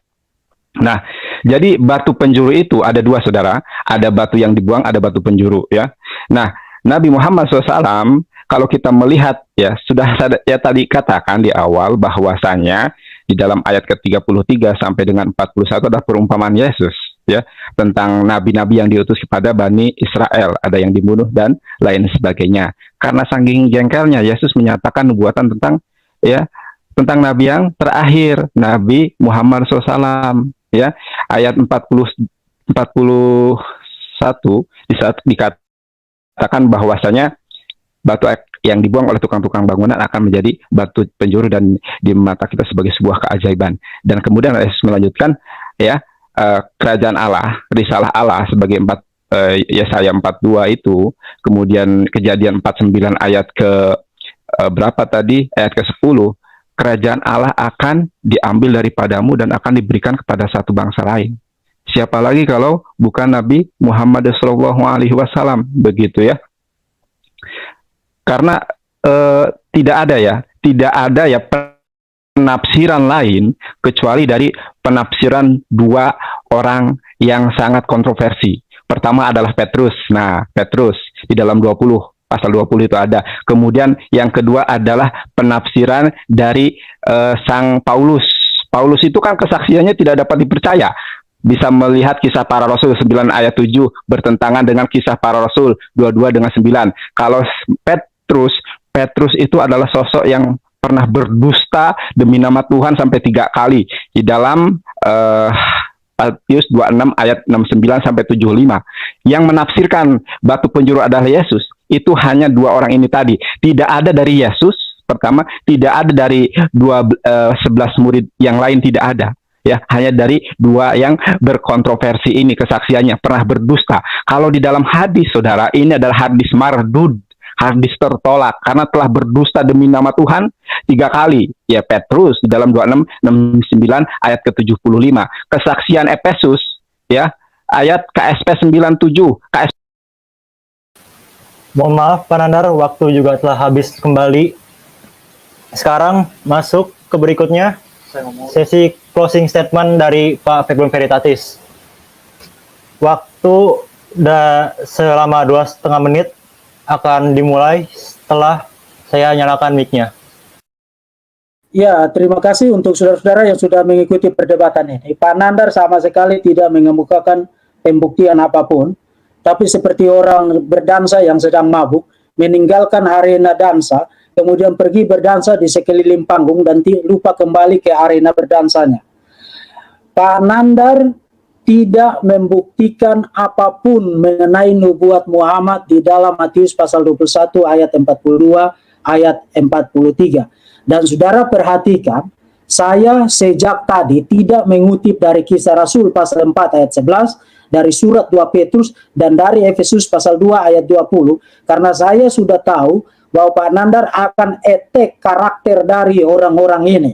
Nah, jadi batu penjuru itu ada dua, saudara. Ada batu yang dibuang, ada batu penjuru ya. Nah, Nabi Muhammad SAW, kalau kita melihat ya, sudah saya tadi katakan di awal bahwasanya di dalam ayat ke-33 sampai dengan 41 ada perumpamaan Yesus ya tentang nabi-nabi yang diutus kepada Bani Israel, ada yang dibunuh dan lain sebagainya. Karena saking jengkelnya Yesus menyatakan nubuatan tentang nabi yang terakhir, Nabi Muhammad SAW ya. Ayat 41 di saat dikatakan bahwasanya batu yang dibuang oleh tukang-tukang bangunan akan menjadi batu penjuru dan di mata kita sebagai sebuah keajaiban. Dan kemudian Yesus melanjutkan ya, kerajaan Allah, risalah Allah sebagai Yesaya 42 itu, kemudian Kejadian 49 ayat ke berapa tadi? Ayat ke-10, kerajaan Allah akan diambil daripadamu dan akan diberikan kepada satu bangsa lain. Siapa lagi kalau bukan Nabi Muhammad SAW, begitu ya. Karena tidak ada ya penafsiran lain kecuali dari penafsiran dua orang yang sangat kontroversi. Pertama adalah Petrus. Nah, Petrus di dalam 20 pasal 20 itu ada. Kemudian yang kedua adalah penafsiran dari Sang Paulus. Paulus itu kan kesaksiannya tidak dapat dipercaya. Bisa melihat Kisah Para Rasul 9 ayat 7 bertentangan dengan Kisah Para Rasul 22 dengan 9. Kalau Petrus itu adalah sosok yang pernah berdusta demi nama Tuhan sampai 3 kali di dalam Matius 26 ayat 69 sampai 75. Yang menafsirkan batu penjuru adalah Yesus itu hanya dua orang ini tadi. Tidak ada dari Yesus pertama, tidak ada dari 11 murid yang lain, tidak ada. Ya, hanya dari dua yang berkontroversi ini kesaksiannya pernah berdusta. Kalau di dalam hadis, saudara, ini adalah hadis mardud, hadis tertolak karena telah berdusta demi nama Tuhan 3 kali. Ya, Petrus di dalam 26, 69 ayat ke-75. Kesaksian Efesus, ya, ayat KSP 97, KSP. Mohon maaf Pak Nandar, waktu juga telah habis kembali. Sekarang masuk ke berikutnya, Saya ngomong. sesi closing statement dari Pak Febron Veritatis. Waktu selama 2,5 menit akan dimulai setelah saya nyalakan mic-nya. Ya, terima kasih untuk saudara-saudara yang sudah mengikuti perdebatan ini. Pak Nandar sama sekali tidak mengemukakan pembuktian apapun, tapi seperti orang berdansa yang sedang mabuk, meninggalkan arena dansa, kemudian pergi berdansa di sekeliling panggung dan lupa kembali ke arena berdansanya. Pak Nandar tidak membuktikan apapun mengenai nubuat Muhammad di dalam Matius pasal 21 ayat 42 ayat 43. Dan saudara perhatikan, saya sejak tadi tidak mengutip dari Kisah Rasul pasal 4 ayat 11, dari surat 2 Petrus, dan dari Efesus pasal 2 ayat 20, karena saya sudah tahu bahwa Pak Nandar akan etek karakter dari orang-orang ini.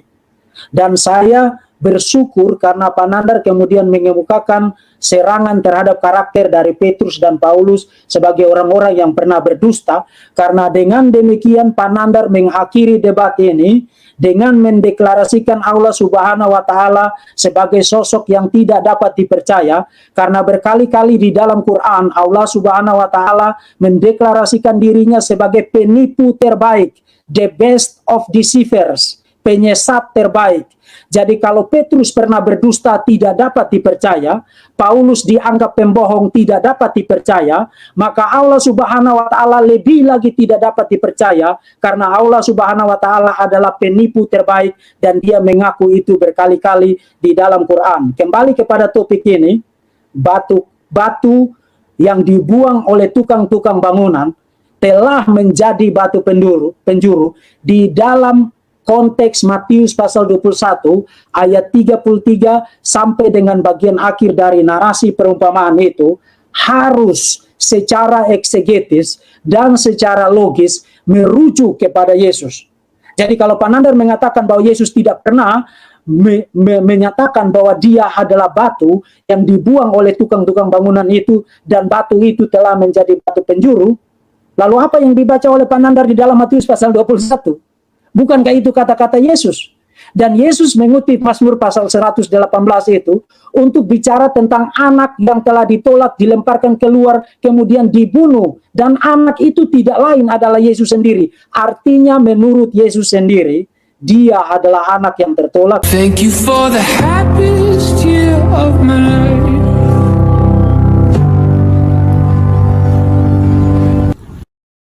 Dan saya bersyukur karena Pak Nandar kemudian mengemukakan serangan terhadap karakter dari Petrus dan Paulus sebagai orang-orang yang pernah berdusta, karena dengan demikian Pak Nandar mengakhiri debat ini dengan mendeklarasikan Allah Subhanahu wa Ta'ala sebagai sosok yang tidak dapat dipercaya, karena berkali-kali di dalam Quran Allah Subhanahu wa Ta'ala mendeklarasikan dirinya sebagai penipu terbaik, the best of deceivers, penyesat terbaik. Jadi kalau Petrus pernah berdusta tidak dapat dipercaya, Paulus dianggap pembohong tidak dapat dipercaya, maka Allah Subhanahu wa Ta'ala lebih lagi tidak dapat dipercaya, karena Allah Subhanahu wa Ta'ala adalah penipu terbaik dan dia mengaku itu berkali-kali di dalam Quran. Kembali kepada topik ini, batu yang dibuang oleh tukang-tukang bangunan telah menjadi batu penjuru di dalam konteks Matius pasal 21 ayat 33 sampai dengan bagian akhir dari narasi perumpamaan itu harus secara eksegetis dan secara logis merujuk kepada Yesus. Jadi kalau Pak Nandar mengatakan bahwa Yesus tidak pernah menyatakan bahwa dia adalah batu yang dibuang oleh tukang-tukang bangunan itu dan batu itu telah menjadi batu penjuru, lalu apa yang dibaca oleh Pak Nandar di dalam Matius pasal 21? Bukankah itu kata-kata Yesus? Dan Yesus mengutip Mazmur pasal 118 itu untuk bicara tentang anak yang telah ditolak, dilemparkan keluar, kemudian dibunuh. Dan anak itu tidak lain adalah Yesus sendiri. Artinya menurut Yesus sendiri, dia adalah anak yang tertolak. Thank you for the happiest year of my life.